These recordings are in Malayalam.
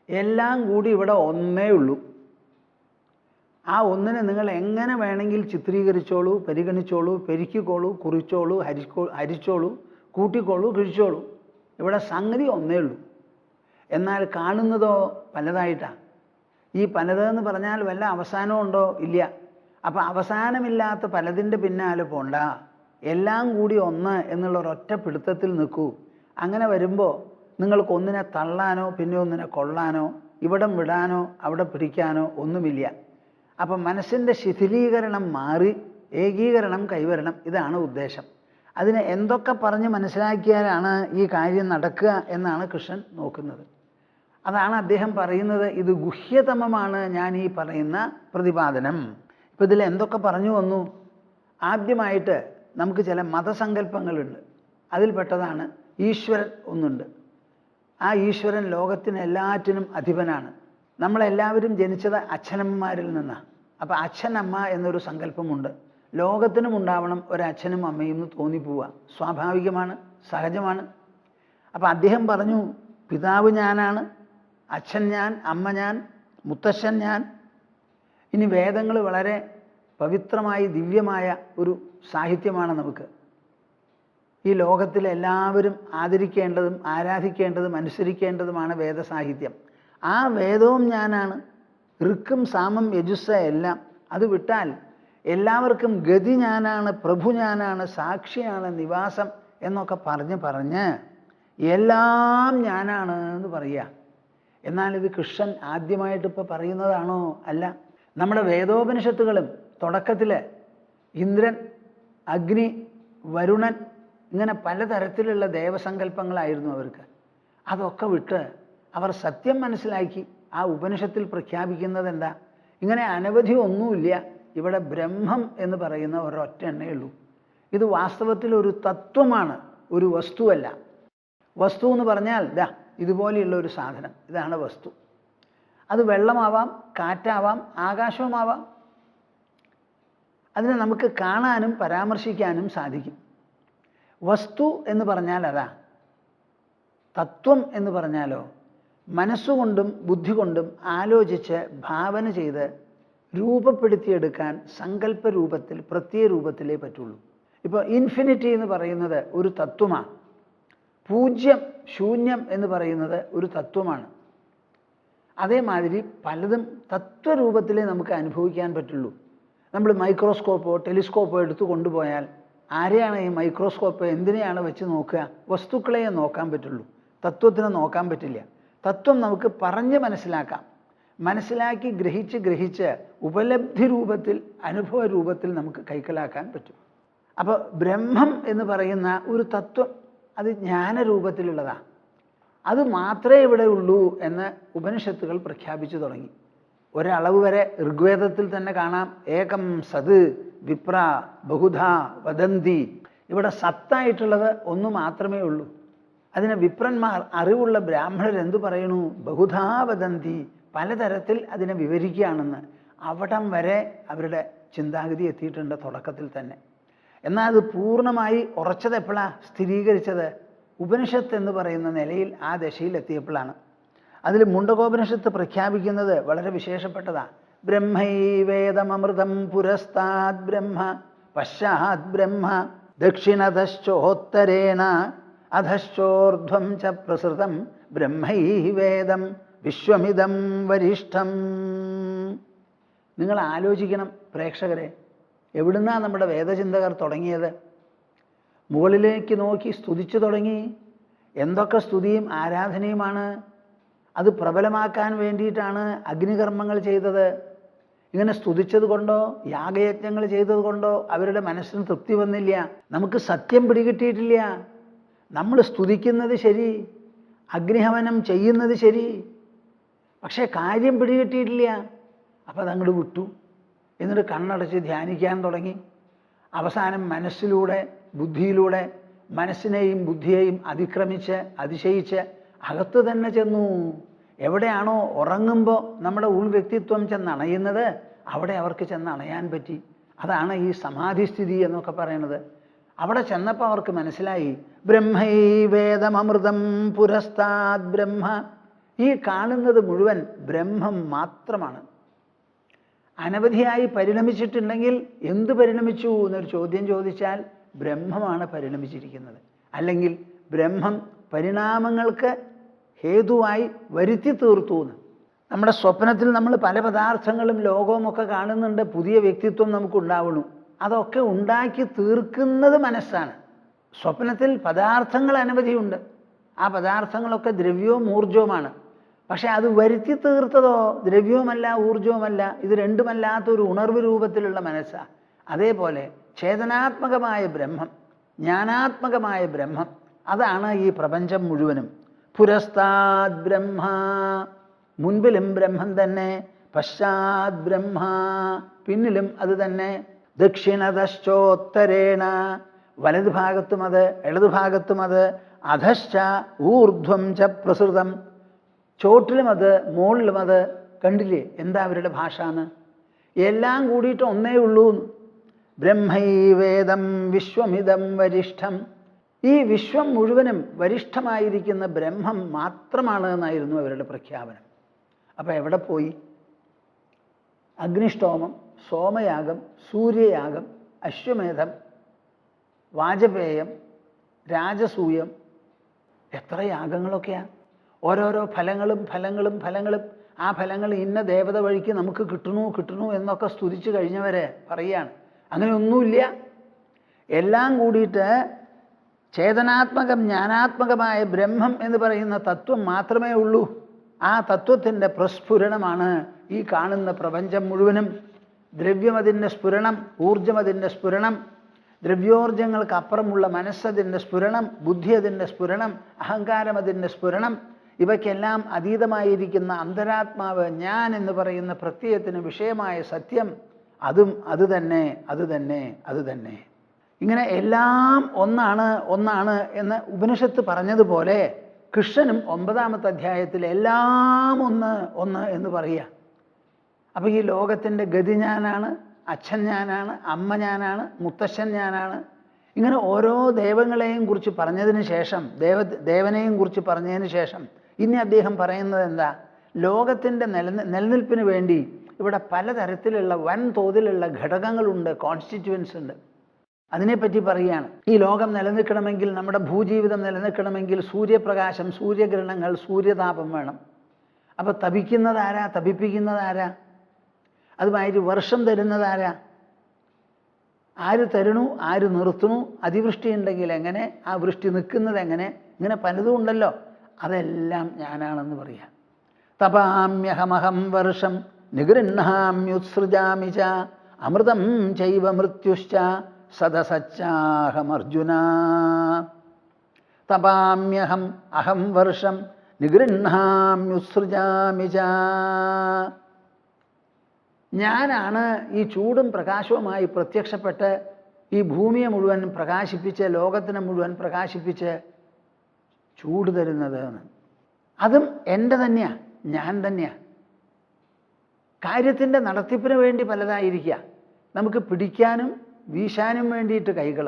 എല്ലാം കൂടി ഇവിടെ ഒന്നേ ഉള്ളൂ. ആ ഒന്നിനെ നിങ്ങൾ എങ്ങനെ വേണമെങ്കിൽ ചിത്രീകരിച്ചോളൂ, പരിഗണിച്ചോളൂ, പെരുക്കിക്കോളൂ, കുറിച്ചോളൂ, ഹരിച്ചോളൂ, കൂട്ടിക്കോളൂ, കിഴിച്ചോളൂ. ഇവിടെ സംഗതി ഒന്നേ ഉള്ളൂ. എന്നാൽ കാണുന്നതോ പലതായിട്ടാണ്. ഈ പലതെന്ന് പറഞ്ഞാൽ വല്ല അവസാനവും ഉണ്ടോ? ഇല്ല. അപ്പം അവസാനമില്ലാത്ത പലതിൻ്റെ പിന്നാലെ പോണ്ട, എല്ലാം കൂടി ഒന്ന് എന്നുള്ള ഒരൊറ്റ പിടുത്തത്തിൽ നിൽക്കൂ. അങ്ങനെ വരുമ്പോൾ നിങ്ങൾക്കൊന്നിനെ തള്ളാനോ പിന്നെ ഒന്നിനെ കൊള്ളാനോ ഇവിടം വിടാനോ അവിടെ പിടിക്കാനോ ഒന്നുമില്ല. അപ്പം മനസ്സിൻ്റെ ശിഥിലീകരണം മാറി ഏകീകരണം കൈവരണം. ഇതാണ് ഉദ്ദേശം. അതിനെ എന്തൊക്കെ പറഞ്ഞ് മനസ്സിലാക്കിയാലാണ് ഈ കാര്യം നടക്കുക എന്നാണ് കൃഷ്ണൻ നോക്കുന്നത്. അതാണ് അദ്ദേഹം പറയുന്നത്, ഇത് ഗുഹ്യതമമാണ് ഞാൻ ഈ പറയുന്ന പ്രതിപാദനം. ഇപ്പം ഇതിൽ എന്തൊക്കെ പറഞ്ഞു വന്നു? ആദ്യമായിട്ട് നമുക്ക് ചില മതസങ്കല്പങ്ങളുണ്ട്. അതിൽപ്പെട്ടതാണ് ഈശ്വരൻ ഒന്നുണ്ട്. ആ ഈശ്വരൻ ലോകത്തിന് എല്ലാറ്റിനും അധിപനാണ്. നമ്മളെല്ലാവരും ജനിച്ചത് അച്ഛനമ്മമാരിൽ നിന്നാണ്. അപ്പം അച്ഛനമ്മ എന്നൊരു സങ്കല്പമുണ്ട്. ലോകത്തിനും ഉണ്ടാവണം ഒരച്ഛനും അമ്മയും എന്ന് തോന്നിപ്പോവുക സ്വാഭാവികമാണ്, സഹജമാണ്. അപ്പം അദ്ദേഹം പറഞ്ഞു, പിതാവ് ഞാനാണ്, അച്ഛൻ ഞാൻ, അമ്മ ഞാൻ, മുത്തശ്ശൻ ഞാൻ. ഇനി വേദങ്ങൾ വളരെ പവിത്രമായി ദിവ്യമായ ഒരു സാഹിത്യമാണ് നമുക്ക്. ഈ ലോകത്തിലെ എല്ലാവരും ആദരിക്കേണ്ടതും ആരാധിക്കേണ്ടതും അനുസരിക്കേണ്ടതുമാണ് വേദസാഹിത്യം. ആ വേദവും ഞാനാണ്. ഋക്കും സാമം യജുസ്സ എല്ലാം. അത് വിട്ടാൽ എല്ലാവർക്കും ഗതി ഞാനാണ്, പ്രഭു ഞാനാണ്, സാക്ഷിയാണ്, നിവാസം എന്നൊക്കെ പറഞ്ഞ് എല്ലാം ഞാനാണ് എന്ന് പറയുക. എന്നാൽ ഇത് കൃഷ്ണൻ ആദ്യമായിട്ട് ഇപ്പോൾ പറയുന്നതാണോ? അല്ല. നമ്മുടെ വേദോപനിഷത്തുകളും തുടക്കത്തിൽ ഇന്ദ്രൻ, അഗ്നി, വരുണൻ ഇങ്ങനെ പലതരത്തിലുള്ള ദേവസങ്കല്പങ്ങളായിരുന്നു അവർക്ക്. അതൊക്കെ വിട്ട് അവർ സത്യം മനസ്സിലാക്കി ആ ഉപനിഷത്തിൽ പ്രഖ്യാപിക്കുന്നത് എന്താ? ഇങ്ങനെ അനവധി ഒന്നുമില്ല. ഇവിടെ ബ്രഹ്മം എന്ന് പറയുന്ന ഒരൊറ്റ എണ്ണയേ ഉള്ളൂ. ഇത് വാസ്തവത്തിൽ ഒരു തത്വമാണ്, ഒരു വസ്തുവല്ല. വസ്തു എന്ന് പറഞ്ഞാൽ ഇതുപോലെയുള്ള ഒരു സാധനം, ഇതാണ് വസ്തു. അത് വെള്ളമാവാം, കാറ്റാവാം, ആകാശവുമാവാം. അതിനെ നമുക്ക് കാണാനും പരാമർശിക്കാനും സാധിക്കും. വസ്തു എന്ന് പറഞ്ഞാൽ അതാ. തത്വം എന്ന് പറഞ്ഞാലോ മനസ്സുകൊണ്ടും ബുദ്ധി കൊണ്ടും ആലോചിച്ച് ഭാവന ചെയ്ത് രൂപപ്പെടുത്തിയെടുക്കാൻ സങ്കല്പ രൂപത്തിൽ പ്രത്യയ രൂപത്തിലേ പറ്റുള്ളൂ. ഇപ്പോൾ ഇൻഫിനിറ്റി എന്ന് പറയുന്നത് ഒരു തത്വമാണ്. പൂജ്യം, ശൂന്യം എന്ന് പറയുന്നത് ഒരു തത്വമാണ്. അതേമാതിരി പലതും തത്വരൂപത്തിലേ നമുക്ക് അനുഭവിക്കാൻ പറ്റുള്ളൂ. നമ്മൾ മൈക്രോസ്കോപ്പോ ടെലിസ്കോപ്പോ എടുത്തു കൊണ്ടുപോയാൽ ആരെയാണ് ഈ മൈക്രോസ്കോപ്പ് എന്തിനെയാണ് വെച്ച് നോക്കുക? വസ്തുക്കളെയേ നോക്കാൻ പറ്റുള്ളൂ, തത്വത്തിനെ നോക്കാൻ പറ്റില്ല. തത്വം നമുക്ക് പറഞ്ഞ് മനസ്സിലാക്കാം. മനസ്സിലാക്കി ഗ്രഹിച്ച് ഉപലബ്ധി രൂപത്തിൽ അനുഭവ രൂപത്തിൽ നമുക്ക് കൈക്കലാക്കാൻ പറ്റും. അപ്പോൾ ബ്രഹ്മം എന്ന് പറയുന്ന ഒരു തത്വം അത് ജ്ഞാനരൂപത്തിലുള്ളതാണ്. അത് മാത്രമേ ഇവിടെ ഉള്ളൂ എന്ന് ഉപനിഷത്തുകൾ പ്രഖ്യാപിച്ചു തുടങ്ങി. ഒരളവ് വരെ ഋഗ്വേദത്തിൽ തന്നെ കാണാം, ഏകം സത് വിപ്ര ബഹുധാ വദന്തി. ഇവിടെ സത്തായിട്ടുള്ളത് ഒന്ന് മാത്രമേ ഉള്ളൂ. അതിനെ വിപ്രന്മാർ, അറിവുള്ള ബ്രാഹ്മണർ എന്തു പറയണു? ബഹുധാ വദന്തി, പലതരത്തിൽ അതിനെ വിവരിക്കുകയാണെന്ന്. അവിടം വരെ അവരുടെ ചിന്താഗതി എത്തിയിട്ടുണ്ട് തുടക്കത്തിൽ തന്നെ. എന്നാൽ അത് പൂർണ്ണമായി ഉറച്ചത് എപ്പോഴാണ് സ്ഥിരീകരിച്ചത്? ഉപനിഷത്ത് എന്ന് പറയുന്ന നിലയിൽ ആ ദശയിലെത്തിയപ്പോഴാണ്. അതിൽ മുണ്ടകോപനിഷത്ത് പ്രഖ്യാപിക്കുന്നത് വളരെ വിശേഷപ്പെട്ടതാണ്. ബ്രഹ്മൈവേദമൃതം പുരസ്താദ് ബ്രഹ്മ പശ്ചാത് ബ്രഹ്മ ദക്ഷിണതശ്ചോത്തരേണ അധശ്ചോർധ്വം ച പ്രസൃതം ബ്രഹ്മൈവേദം വിശ്വമിദം വരിഷ്ഠം. നിങ്ങൾ ആലോചിക്കണം പ്രേക്ഷകരെ, എവിടുന്നാണ് നമ്മുടെ വേദചിന്തകർ തുടങ്ങിയത്? മുകളിലേക്ക് നോക്കി സ്തുതിച്ചു തുടങ്ങി. എന്തൊക്കെ സ്തുതിയും ആരാധനയുമാണ്! അത് പ്രബലമാക്കാൻ വേണ്ടിയിട്ടാണ് അഗ്നികർമ്മങ്ങൾ ചെയ്തത്. ഇങ്ങനെ സ്തുതിച്ചത് കൊണ്ടോ യാഗയജ്ഞങ്ങൾ ചെയ്തത് കൊണ്ടോ അവരുടെ മനസ്സിന് തൃപ്തി വന്നില്ല. നമുക്ക് സത്യം പിടികിട്ടിയിട്ടില്ല. നമ്മൾ സ്തുതിക്കുന്നത് ശരി, അഗ്നിഹവനം ചെയ്യുന്നത് ശരി, പക്ഷേ കാര്യം പിടികിട്ടിയിട്ടില്ല. അപ്പോൾ അതങ്ങോട്ട് വിട്ടു. എന്നിട്ട് കണ്ണടച്ച് ധ്യാനിക്കാൻ തുടങ്ങി. അവസാനം മനസ്സിലൂടെ ബുദ്ധിയിലൂടെ മനസ്സിനെയും ബുദ്ധിയെയും അതിക്രമിച്ച് അതിശയിച്ച് അകത്ത് തന്നെ ചെന്നു. എവിടെയാണോ ഉറങ്ങുമ്പോൾ നമ്മുടെ ഉൾവ്യക്തിത്വം ചെന്നണയുന്നത് അവിടെ അവർക്ക് ചെന്നണയാൻ പറ്റി. അതാണ് ഈ സമാധിസ്ഥിതി എന്നൊക്കെ പറയുന്നത്. അവിടെ ചെന്നപ്പോൾ അവർക്ക് മനസ്സിലായി, ബ്രഹ്മൈവേദമൃതം പുരസ്താദ് ബ്രഹ്മ. ഈ കാണുന്നത് മുഴുവൻ ബ്രഹ്മം മാത്രമാണ്. അനവധിയായി പരിണമിച്ചിട്ടുണ്ടെങ്കിൽ എന്ത് പരിണമിച്ചു എന്നൊരു ചോദ്യം ചോദിച്ചാൽ ബ്രഹ്മമാണ് പരിണമിച്ചിരിക്കുന്നത്. അല്ലെങ്കിൽ ബ്രഹ്മം പരിണാമങ്ങൾക്ക് ഹേതുവായി വരുത്തി തീർത്തു എന്ന്. നമ്മുടെ സ്വപ്നത്തിൽ നമ്മൾ പല പദാർത്ഥങ്ങളും ലോകവും ഒക്കെ കാണുന്നുണ്ട്. പുതിയ വ്യക്തിത്വം നമുക്കുണ്ടാവണു. അതൊക്കെ ഉണ്ടാക്കി തീർക്കുന്നത് മനസ്സാണ്. സ്വപ്നത്തിൽ പദാർത്ഥങ്ങൾ അനവധിയുണ്ട്. ആ പദാർത്ഥങ്ങളൊക്കെ ദ്രവ്യവും ഊർജവുമാണ്. പക്ഷെ അത് വരുത്തി തീർത്തതോ ദ്രവ്യവുമല്ല ഊർജവുമല്ല, ഇത് രണ്ടുമല്ലാത്തൊരു ഉണർവ് രൂപത്തിലുള്ള മനസ്സാണ്. അതേപോലെ ചേതനാത്മകമായ ബ്രഹ്മം, ജ്ഞാനാത്മകമായ ബ്രഹ്മം, അതാണ് ഈ പ്രപഞ്ചം മുഴുവനും. പുരസ്താദ് ബ്രഹ്മ, മുൻപിലും ബ്രഹ്മം തന്നെ. പശ്ചാത് ബ്രഹ്മ, പിന്നിലും അത് തന്നെ. ദക്ഷിണതശ്ചോത്തരേണ, വലതുഭാഗത്തും അത് ഇടതുഭാഗത്തും അത്. അധശ്ച ഊർധ്വം ച പ്രസൃതം, ചോട്ടിലും അത് മുകളിലും അത്. കണ്ടില്ലേ എന്താ അവരുടെ ഭാഷ എന്ന്? എല്ലാം കൂടിയിട്ട് ഒന്നേ ഉള്ളൂ. ബ്രഹ്മൈവേദം വിശ്വമിതം വരിഷ്ഠം, ഈ വിശ്വം മുഴുവനും വരിഷ്ഠമായിരിക്കുന്ന ബ്രഹ്മം മാത്രമാണ് എന്നായിരുന്നു അവരുടെ പ്രഖ്യാപനം. അപ്പം എവിടെ പോയി? അഗ്നിഷ്ടോമം, സോമയാഗം, സൂര്യയാഗം, അശ്വമേധം, വാജപേയം, രാജസൂയം, എത്ര യാഗങ്ങളൊക്കെയാണ്. ഓരോരോ ഫലങ്ങളും ഫലങ്ങളും ഫലങ്ങളും. ആ ഫലങ്ങൾ ഇന്ന ദേവത വഴിക്ക് നമുക്ക് കിട്ടണു എന്നൊക്കെ സ്തുതിച്ച് കഴിഞ്ഞവരെ പറയുകയാണ്. അങ്ങനെ ഒന്നുമില്ല. എല്ലാം കൂടിയിട്ട് ചേതനാത്മകം ജ്ഞാനാത്മകമായ ബ്രഹ്മം എന്ന് പറയുന്ന തത്വം മാത്രമേ ഉള്ളൂ. ആ തത്വത്തിൻ്റെ പ്രസ്ഫുരണമാണ് ഈ കാണുന്ന പ്രപഞ്ചം മുഴുവനും. ദ്രവ്യമതിൻ്റെ സ്ഫുരണം, ഊർജമതിൻ്റെ സ്ഫുരണം, ദ്രവ്യോർജങ്ങൾക്ക് അപ്പുറമുള്ള മനസ്സതിൻ്റെ സ്ഫുരണം, ബുദ്ധി അതിൻ്റെ സ്ഫുരണം, അഹങ്കാരം അതിൻ്റെ സ്ഫുരണം, ഇവയ്ക്കെല്ലാം അതീതമായിരിക്കുന്ന അന്തരാത്മാവ് ഞാൻ എന്ന് പറയുന്ന പ്രത്യയത്തിന് വിഷയമായ സത്യം, അതും അത് തന്നെ അത് തന്നെ അത് തന്നെ. ഇങ്ങനെ എല്ലാം ഒന്നാണ് എന്ന് ഉപനിഷത്ത് പറഞ്ഞതുപോലെ കൃഷ്ണനും 9-ാമത്തെ അധ്യായത്തിൽ എല്ലാം ഒന്ന് എന്ന് പറയുക. അപ്പോൾ ഈ ലോകത്തിൻ്റെ ഗതി ഞാനാണ്, അച്ഛൻ ഞാനാണ്, അമ്മ ഞാനാണ്, മുത്തശ്ശൻ ഞാനാണ്. ഇങ്ങനെ ഓരോ ദൈവങ്ങളെയും കുറിച്ച് പറഞ്ഞതിന് ശേഷം, ദേവനെയും കുറിച്ച് പറഞ്ഞതിന് ശേഷം ഇനി അദ്ദേഹം പറയുന്നത് എന്താ? ലോകത്തിൻ്റെ നിലനിൽപ്പിന് വേണ്ടി ഇവിടെ പലതരത്തിലുള്ള വൻതോതിലുള്ള ഘടകങ്ങളുണ്ട്, കോൺസ്റ്റിറ്റ്യുവൻസ് ഉണ്ട്. അതിനെപ്പറ്റി പറയുകയാണ്. ഈ ലോകം നിലനിൽക്കണമെങ്കിൽ, നമ്മുടെ ഭൂജീവിതം നിലനിൽക്കണമെങ്കിൽ സൂര്യപ്രകാശം, സൂര്യകിരണങ്ങൾ, സൂര്യതാപം വേണം. അപ്പോൾ തപിക്കുന്നതാരാ? തപിപ്പിക്കുന്നതാരാ? അതുമാതിരി വർഷം തരുന്നതാരാ? ആര് തരണു? ആര് നിർത്തുന്നു? അതിവൃഷ്ടി ഉണ്ടെങ്കിൽ എങ്ങനെ? ആ വൃഷ്ടി നിൽക്കുന്നത് എങ്ങനെ? ഇങ്ങനെ പലതും ഉണ്ടല്ലോ. അതെല്ലാം ഞാനാണെന്ന് പറയാം. തപാമ്യഹമഹം വർഷം നിഗൃഹാമ്യുത്സൃജാമി ച അമൃതം ചൈവ മൃത്യുശ്ച സദസച്ചാഹമർജുന. തപാമ്യഹം അഹം വർഷം നിഗൃഹാമ്യുത്സൃജാമി ച. ഞാനാണ് ഈ ചൂടും പ്രകാശവുമായി പ്രത്യക്ഷപ്പെട്ട് ഈ ഭൂമിയെ മുഴുവൻ പ്രകാശിപ്പിച്ച്, ലോകത്തിനെ മുഴുവൻ പ്രകാശിപ്പിച്ച് ചൂട് തരുന്നത്. അതും എൻ്റെ തന്നെയാണ്, ഞാൻ തന്നെയാണ്. കാര്യത്തിൻ്റെ നടത്തിപ്പിന് വേണ്ടി പലതായിരിക്കുക. നമുക്ക് പിടിക്കാനും വീശാനും വേണ്ടിയിട്ട് കൈകൾ,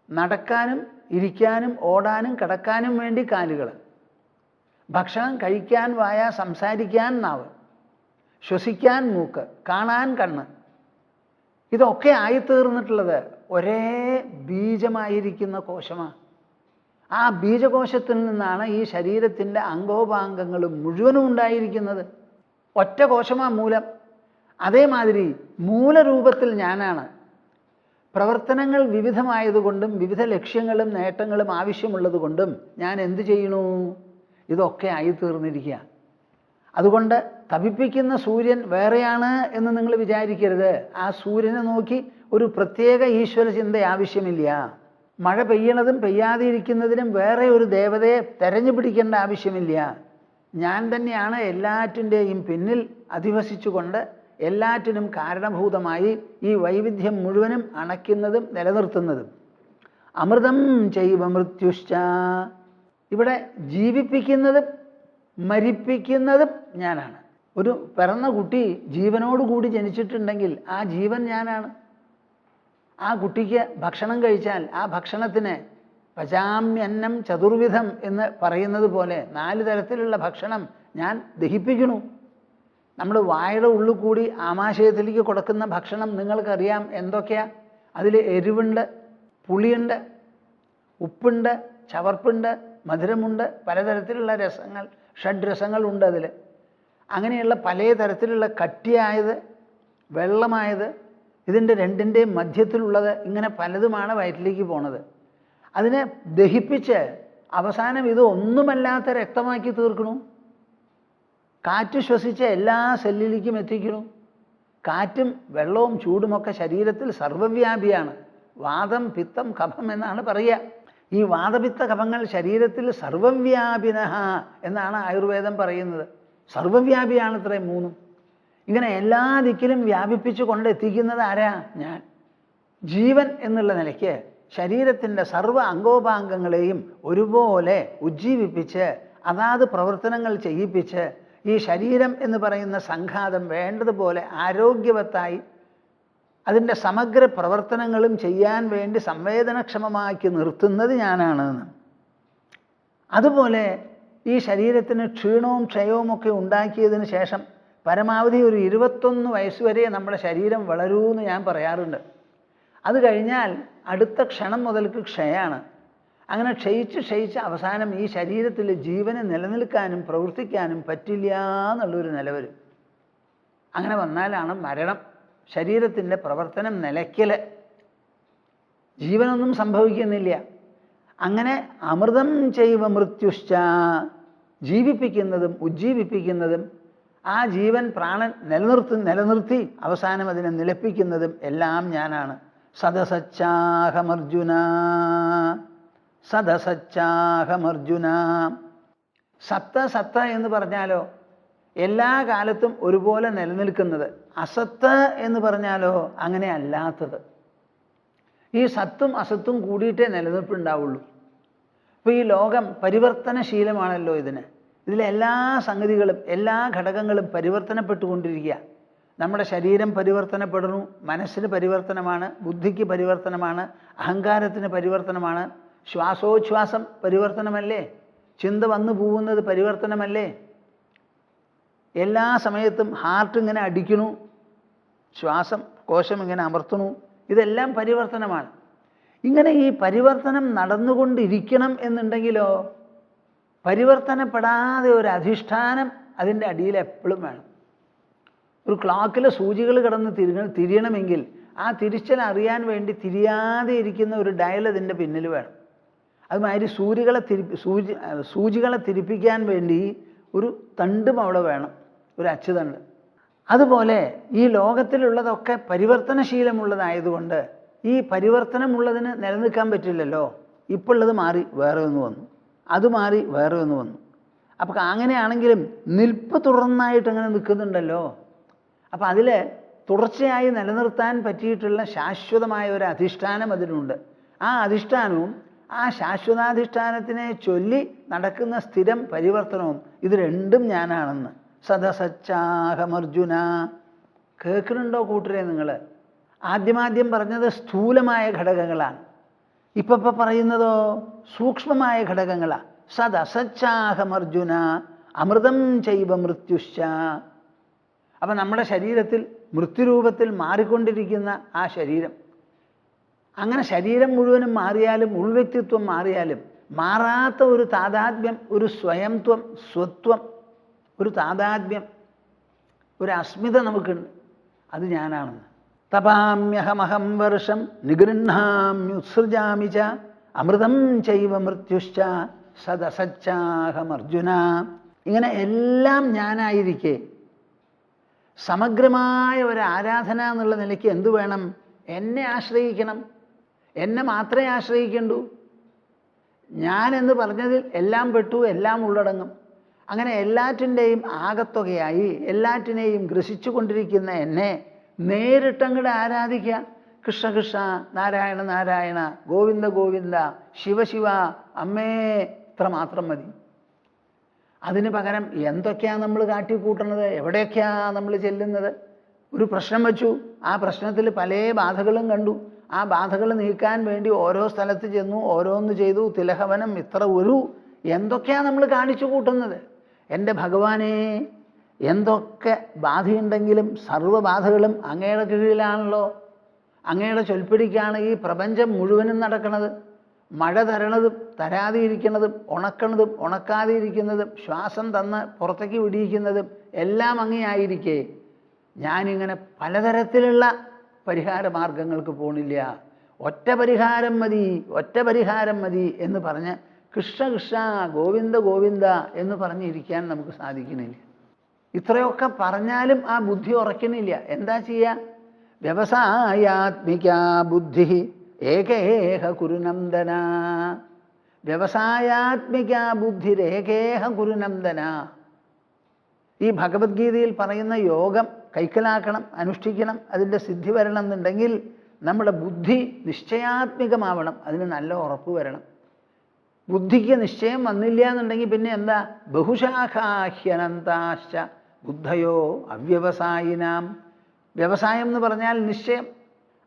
നടക്കാനും ഇരിക്കാനും ഓടാനും കിടക്കാനും വേണ്ടി കാലുകൾ, ഭക്ഷണം കഴിക്കാൻ വായ, സംസാരിക്കാൻ നാവ്, ശ്വസിക്കാൻ മൂക്ക്, കാണാൻ കണ്ണ്. ഇതൊക്കെ ആയിത്തീർന്നിട്ടുള്ളത് ഒരേ ബീജമായിരിക്കുന്ന കോശമാണ്. ആ ബീജകോശത്തിൽ നിന്നാണ് ഈ ശരീരത്തിൻ്റെ അംഗോപാംഗങ്ങൾ മുഴുവനും ഉണ്ടായിരിക്കുന്നത്. ഒറ്റ കോശമാണ് മൂലം. അതേമാതിരി മൂലരൂപത്തിൽ ഞാനാണ്. പ്രവർത്തനങ്ങൾ വിവിധമായതുകൊണ്ടും വിവിധ ലക്ഷ്യങ്ങളും നേട്ടങ്ങളും ആവശ്യമുള്ളത് കൊണ്ടും ഞാൻ എന്തു ചെയ്യണു? ഇതൊക്കെ ആയിത്തീർന്നിരിക്കുക. അതുകൊണ്ട് തപിപ്പിക്കുന്ന സൂര്യൻ വേറെയാണ് എന്ന് നിങ്ങൾ വിചാരിക്കരുത്. ആ സൂര്യനെ നോക്കി ഒരു പ്രത്യേക ഈശ്വര ചിന്ത ആവശ്യമില്ല. മഴ പെയ്യണതും പെയ്യാതിരിക്കുന്നതിനും വേറെ ഒരു ദേവതയെ തെരഞ്ഞു പിടിക്കേണ്ട ആവശ്യമില്ല. ഞാൻ തന്നെയാണ് എല്ലാറ്റിൻ്റെയും പിന്നിൽ അധിവസിച്ചുകൊണ്ട് എല്ലാറ്റിനും കാരണഭൂതമായി ഈ വൈവിധ്യം മുഴുവനും അണയ്ക്കുന്നതും നിലനിർത്തുന്നതും. അമൃതം ചൈവ മൃത്യുശ്ച, ഇവിടെ ജീവിപ്പിക്കുന്നതും മരിപ്പിക്കുന്നതും ഞാനാണ്. ഒരു പിറന്ന കുട്ടി ജീവനോടുകൂടി ജനിച്ചിട്ടുണ്ടെങ്കിൽ ആ ജീവൻ ഞാനാണ്. ആ കുട്ടിക്ക് ഭക്ഷണം കഴിച്ചാൽ ആ ഭക്ഷണത്തിന് പചാമ്യന്നം ചതുർവിധം എന്ന് പറയുന്നത് പോലെ 4 തരത്തിലുള്ള ഭക്ഷണം ഞാൻ ദഹിപ്പിക്കണു. നമ്മൾ വായുടെ ഉള്ളിൽ കൂടി ആമാശയത്തിലേക്ക് കൊടുക്കുന്ന ഭക്ഷണം നിങ്ങൾക്കറിയാം എന്തൊക്കെയാ. അതിൽ എരിവുണ്ട്, പുളിയുണ്ട്, ഉപ്പുണ്ട്, ചവർപ്പുണ്ട്, മധുരമുണ്ട്, പലതരത്തിലുള്ള രസങ്ങൾ, ഷഡ്രസങ്ങളുണ്ട് അതിൽ. അങ്ങനെയുള്ള പല തരത്തിലുള്ള കട്ടിയായത്, വെള്ളമായത്, ഇതിൻ്റെ രണ്ടിൻ്റെയും മധ്യത്തിലുള്ളത്, ഇങ്ങനെ പലതുമാണ് വയറ്റിലേക്ക് പോണത്. അതിനെ ദഹിപ്പിച്ച് അവസാനം ഇത് ഒന്നുമല്ലാത്ത രക്തമാക്കി തീർക്കണു. കാറ്റ് ശ്വസിച്ച് എല്ലാ സെല്ലിലേക്കും എത്തിക്കണു. കാറ്റും വെള്ളവും ചൂടുമൊക്കെ ശരീരത്തിൽ സർവ്വവ്യാപിയാണ്. വാതം, പിത്തം, കഫം എന്നാണ് പറയുക. ഈ വാതപിത്ത കഫങ്ങൾ ശരീരത്തിൽ സർവ്വവ്യാപിനഃ എന്നാണ് ആയുർവേദം പറയുന്നത്. സർവ്വവ്യാപിയാണ് ഇത്രയും മൂന്നും. ഇങ്ങനെ എല്ലാ ദിക്കിലും വ്യാപിപ്പിച്ച് കൊണ്ടെത്തിക്കുന്നത് ആരാ? ഞാൻ. ജീവൻ എന്നുള്ള നിലയ്ക്ക് ശരീരത്തിൻ്റെ സർവ്വ അംഗോപാംഗങ്ങളെയും ഒരുപോലെ ഉജ്ജീവിപ്പിച്ച് അതാത് പ്രവർത്തനങ്ങൾ ചെയ്യിപ്പിച്ച് ഈ ശരീരം എന്ന് പറയുന്ന സംഘാതം വേണ്ടതുപോലെ ആരോഗ്യവത്തായി അതിൻ്റെ സമഗ്ര പ്രവർത്തനങ്ങളും ചെയ്യാൻ വേണ്ടി സംവേദനക്ഷമമാക്കി നിർത്തുന്നത് ഞാനാണെന്ന്. അതുപോലെ ഈ ശരീരത്തിന് ക്ഷീണവും ക്ഷയവും ഒക്കെ ഉണ്ടാക്കിയതിന് ശേഷം പരമാവധി ഒരു 21 വയസ്സ് വരെ നമ്മുടെ ശരീരം വളരൂ എന്ന് ഞാൻ പറയാറുണ്ട്. അത് കഴിഞ്ഞാൽ അടുത്ത ക്ഷണം മുതൽക്ക് ക്ഷയമാണ്. അങ്ങനെ ക്ഷയിച്ച് അവസാനം ഈ ശരീരത്തിൽ ജീവന് നിലനിൽക്കാനും പ്രവർത്തിക്കാനും പറ്റില്ല എന്നുള്ളൊരു നില വരും. അങ്ങനെ വന്നാലാണ് മരണം. ശരീരത്തിൻ്റെ പ്രവർത്തനം നിലയ്ക്കൽ, ജീവനൊന്നും സംഭവിക്കുന്നില്ല. അങ്ങനെ അമൃതം ചൈവ മൃത്യുശ്ച, ജീവിപ്പിക്കുന്നതും ഉജ്ജീവിപ്പിക്കുന്നതും ആ ജീവൻ പ്രാണൻ നിലനിർത്തി അവസാനം അതിനെ നിലപ്പിക്കുന്നതും എല്ലാം ഞാനാണ്. സദസച്ചാഹമർജുന, സദസച്ചാഹമർജുന. സത്ത എന്ന് പറഞ്ഞാലോ എല്ലാ കാലത്തും ഒരുപോലെ നിലനിൽക്കുന്നത്. അസത്ത് എന്ന് പറഞ്ഞാലോ അങ്ങനെ അല്ലാത്തത്. ഈ സത്തും അസത്തും കൂടിയിട്ടേ നിലനിൽപ്പുണ്ടാവുള്ളൂ. ഇപ്പോൾ ഈ ലോകം പരിവർത്തനശീലമാണല്ലോ. ഇതിലെ എല്ലാ സംഗതികളും എല്ലാ ഘടകങ്ങളും പരിവർത്തനപ്പെട്ടുകൊണ്ടിരിക്കുക. നമ്മുടെ ശരീരം പരിവർത്തനപ്പെടുന്നു, മനസ്സിന് പരിവർത്തനമാണ്, ബുദ്ധിക്ക് പരിവർത്തനമാണ്, അഹങ്കാരത്തിന് പരിവർത്തനമാണ്, ശ്വാസോച്ഛ്വാസം പരിവർത്തനമല്ലേ, ചിന്ത വന്നു പോകുന്നത് പരിവർത്തനമല്ലേ, എല്ലാ സമയത്തും ഹാർട്ട് ഇങ്ങനെ അടിക്കണു, ശ്വാസം കോശം ഇങ്ങനെ അമർത്തണു, ഇതെല്ലാം പരിവർത്തനമാണ്. ഇങ്ങനെ ഈ പരിവർത്തനം നടന്നുകൊണ്ടിരിക്കണം എന്നുണ്ടെങ്കിലോ പരിവർത്തനപ്പെടാതെ ഒരു അധിഷ്ഠാനം അതിൻ്റെ അടിയിൽ എപ്പോഴും വേണം. ഒരു ക്ലോക്കിൽ സൂചികൾ കിടന്ന് തിരിയണമെങ്കിൽ ആ തിരിച്ചൽ അറിയാൻ വേണ്ടി തിരിയാതെ ഇരിക്കുന്ന ഒരു ഡയൽ അതിൻ്റെ പിന്നിൽ വേണം. അതുമാതിരി സൂചികളെ തിരിപ്പിക്കാൻ വേണ്ടി ഒരു തണ്ടും അവിടെ വേണം, ഒരു അച്ചുതണ്ട്. അതുപോലെ ഈ ലോകത്തിലുള്ളതൊക്കെ പരിവർത്തനശീലമുള്ളതായതുകൊണ്ട് ഈ പരിവർത്തനമുള്ളതിന് നിലനിൽക്കാൻ പറ്റില്ലല്ലോ. ഇപ്പോൾ ഉള്ളത് മാറി വേറെ ഒന്ന് വന്നു, അത് മാറി വേറെ ഒന്ന് വന്നു. അപ്പോൾ അങ്ങനെയാണെങ്കിലും നിൽപ്പ് തുടർന്നായിട്ട് അങ്ങനെ നിൽക്കുന്നുണ്ടല്ലോ. അപ്പം അതിൽ തുടർച്ചയായി നിലനിർത്താൻ പറ്റിയിട്ടുള്ള ശാശ്വതമായ ഒരു അധിഷ്ഠാനം അതിനുണ്ട്. ആ അധിഷ്ഠാനവും ആ ശാശ്വതാധിഷ്ഠാനത്തിനെ ചൊല്ലി നടക്കുന്ന സ്ഥിരം പരിവർത്തനവും ഇത് രണ്ടും ഞാനാണെന്ന്. സദസച്ചാഹമർജുന. കേൾക്കുന്നുണ്ടോ കൂട്ടരെ നിങ്ങൾ? ആദ്യം പറഞ്ഞത് സ്ഥൂലമായ ഘടകങ്ങളാണ്. ഇപ്പം പറയുന്നതോ സൂക്ഷ്മമായ ഘടകങ്ങളാണ്. സദസച്ചാഹമർജുന അമൃതം ചൈവ മൃത്യുശ്ച. അപ്പം നമ്മുടെ ശരീരത്തിൽ മൃത്യുരൂപത്തിൽ മാറിക്കൊണ്ടിരിക്കുന്ന ആ ശരീരം, അങ്ങനെ ശരീരം മുഴുവനും മാറിയാലും ഉൾവ്യക്തിത്വം മാറിയാലും മാറാത്ത ഒരു താതാത്മ്യം, ഒരു സ്വയംത്വം, സ്വത്വം, ഒരു താതാത്മ്യം, ഒരു അസ്മിത നമുക്കുണ്ട്. അത് ഞാനാണെന്ന്. തപാമ്യഹമഹം വർഷം നിഗൃഹാമ്യുത്സൃജാമി ച അമൃതം ചൈവ മൃത്യുശ്ച സദസച്ചാഹമർജുന. ഇങ്ങനെ എല്ലാം ഞാനായിരിക്കെ സമഗ്രമായ ഒരു ആരാധന എന്നുള്ള നിലയ്ക്ക് എന്തു വേണം? എന്നെ ആശ്രയിക്കണം. എന്നെ മാത്രമേ ആശ്രയിക്കണ്ടൂ. ഞാനെന്ന് പറഞ്ഞതിൽ എല്ലാം പെട്ടു, എല്ലാം ഉള്ളടങ്ങും. അങ്ങനെ എല്ലാറ്റിൻ്റെയും ആകത്തുകയായി എല്ലാറ്റിനെയും ഗ്രസിച്ചു കൊണ്ടിരിക്കുന്ന എന്നെ നേരിട്ടങ്ങോട്ട് ആരാധിക്കുക. കൃഷ്ണ കൃഷ്ണ, നാരായണ നാരായണ, ഗോവിന്ദ ഗോവിന്ദ, ശിവ ശിവ, അമ്മേ, ഇത്ര മാത്രം മതി. അതിന് പകരം എന്തൊക്കെയാണ് നമ്മൾ കാട്ടിക്കൂട്ടുന്നത്, എവിടെയൊക്കെയാണ് നമ്മൾ ചെല്ലുന്നത്? ഒരു പ്രശ്നം വച്ചു, ആ പ്രശ്നത്തിൽ പല ബാധകളും കണ്ടു, ആ ബാധകൾ നീക്കാൻ വേണ്ടി ഓരോ സ്ഥലത്ത് ചെന്നു, ഓരോന്ന് ചെയ്തു, തിലഹവനം, ഇത്ര ഒരു എന്തൊക്കെയാണ് നമ്മൾ കാണിച്ചു കൂട്ടുന്നത്. എൻ്റെ ഭഗവാനെ, എന്തൊക്കെ ബാധയുണ്ടെങ്കിലും സർവ്വബാധകളും അങ്ങയുടെ കീഴിലാണല്ലോ. അങ്ങയുടെ ചൊൽപ്പിടിക്കാണ് ഈ പ്രപഞ്ചം മുഴുവനും നടക്കുന്നത്. മഴ തരണതും തരാതിരിക്കുന്നതും ഉണക്കണതും ഉണക്കാതിരിക്കുന്നതും ശ്വാസം തന്ന് പുറത്തേക്ക് വിടിയിക്കുന്നതും എല്ലാം അങ്ങയായിരിക്കെ ഞാനിങ്ങനെ പലതരത്തിലുള്ള പരിഹാര മാർഗങ്ങൾക്ക് പോണില്ല. ഒറ്റ പരിഹാരം മതി, ഒറ്റ പരിഹാരം മതി എന്ന് പറഞ്ഞ് കൃഷ്ണ കൃഷ്ണ ഗോവിന്ദ ഗോവിന്ദ എന്ന് പറഞ്ഞിരിക്കാൻ നമുക്ക് സാധിക്കുന്നില്ല. ഇത്രയൊക്കെ പറഞ്ഞാലും ആ ബുദ്ധി ഉറക്കുന്നില്ല. എന്താ ചെയ്യുക? വ്യവസായാത്മിക ബുദ്ധി ഏകേഹ കുരുനന്ദന. വ്യവസായാത്മിക ബുദ്ധിരേകേഹ കുരുനന്ദന. ഈ ഭഗവത്ഗീതയിൽ പറയുന്ന യോഗം കൈക്കലാക്കണം, അനുഷ്ഠിക്കണം, അതിൻ്റെ സിദ്ധി വരണം എന്നുണ്ടെങ്കിൽ നമ്മുടെ ബുദ്ധി നിശ്ചയാത്മികമാവണം. അതിന് നല്ല ഉറപ്പ് വരണം. ബുദ്ധിക്ക് നിശ്ചയം വന്നില്ല എന്നുണ്ടെങ്കിൽ പിന്നെ എന്താ? ബഹുശാഖാഹ്യനന്താശ്ച ബുദ്ധയോ അവ്യവസായിനാം. വ്യവസായം എന്ന് പറഞ്ഞാൽ നിശ്ചയം.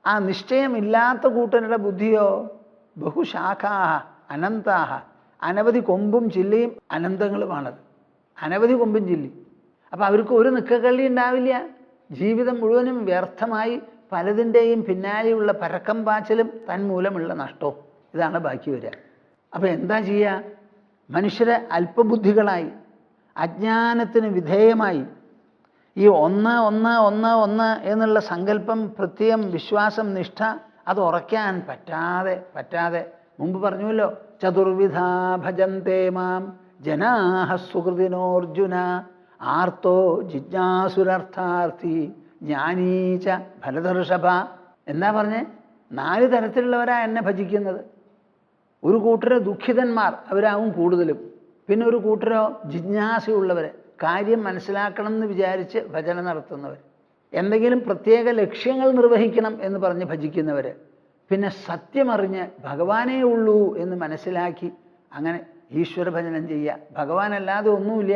ആ നിശ്ചയമില്ലാത്ത കൂട്ടരുടെ ബുദ്ധിയോ ബഹുശാഖാഹ അനന്താഹ, അനവധി കൊമ്പും ചില്ലയും അനന്തങ്ങളുമാണത്. അനവധി കൊമ്പും ചില്ലയും. അപ്പോൾ അവർക്ക് ഒരു നിക്കക്കള്ളി ഉണ്ടാവില്ല. ജീവിതം മുഴുവനും വ്യർത്ഥമായി പലതിൻ്റെയും പിന്നാലെയുള്ള പരക്കം പാച്ചിലും തന്മൂലമുള്ള നഷ്ടവും ഇതാണ് ബാക്കി വരിക. അപ്പോൾ എന്താ ചെയ്യുക? മനുഷ്യരെ അല്പബുദ്ധികളായി അജ്ഞാനത്തിന് വിധേയമായി ഈ ഒന്ന് ഒന്ന് ഒന്ന് ഒന്ന് എന്നുള്ള സങ്കല്പം, പ്രത്യയം, വിശ്വാസം, നിഷ്ഠ അത് ഉറയ്ക്കാൻ പറ്റാതെ മുമ്പ് പറഞ്ഞുവല്ലോ, ചതുർവിധാ ഭജന്തേ മാം ജനാഹ സുഹൃതിനോർജുന ആർത്തോ ജിജ്ഞാസുരർത്ഥാർത്ഥി ജ്ഞാനീച്ച ഫലദർഷഭ. എന്താ പറഞ്ഞേ? 4 തരത്തിലുള്ളവരാ എന്നെ ഭജിക്കുന്നത്. ഒരു കൂട്ടര് ദുഃഖിതന്മാർ, അവരാവും കൂടുതലും. പിന്നെ ഒരു കൂട്ടരോ ജിജ്ഞാസയുള്ളവർ, കാര്യം മനസ്സിലാക്കണം എന്ന് വിചാരിച്ച് ഭജന നടത്തുന്നവർ, എന്തെങ്കിലും പ്രത്യേക ലക്ഷ്യങ്ങൾ നിർവഹിക്കണം എന്ന് പറഞ്ഞ് ഭജിക്കുന്നവർ, പിന്നെ സത്യമറിഞ്ഞ് ഭഗവാനേ ഉള്ളൂ എന്ന് മനസ്സിലാക്കി അങ്ങനെ ഈശ്വര ഭജനം ചെയ്യുക. ഭഗവാനല്ലാതെ ഒന്നുമില്ല.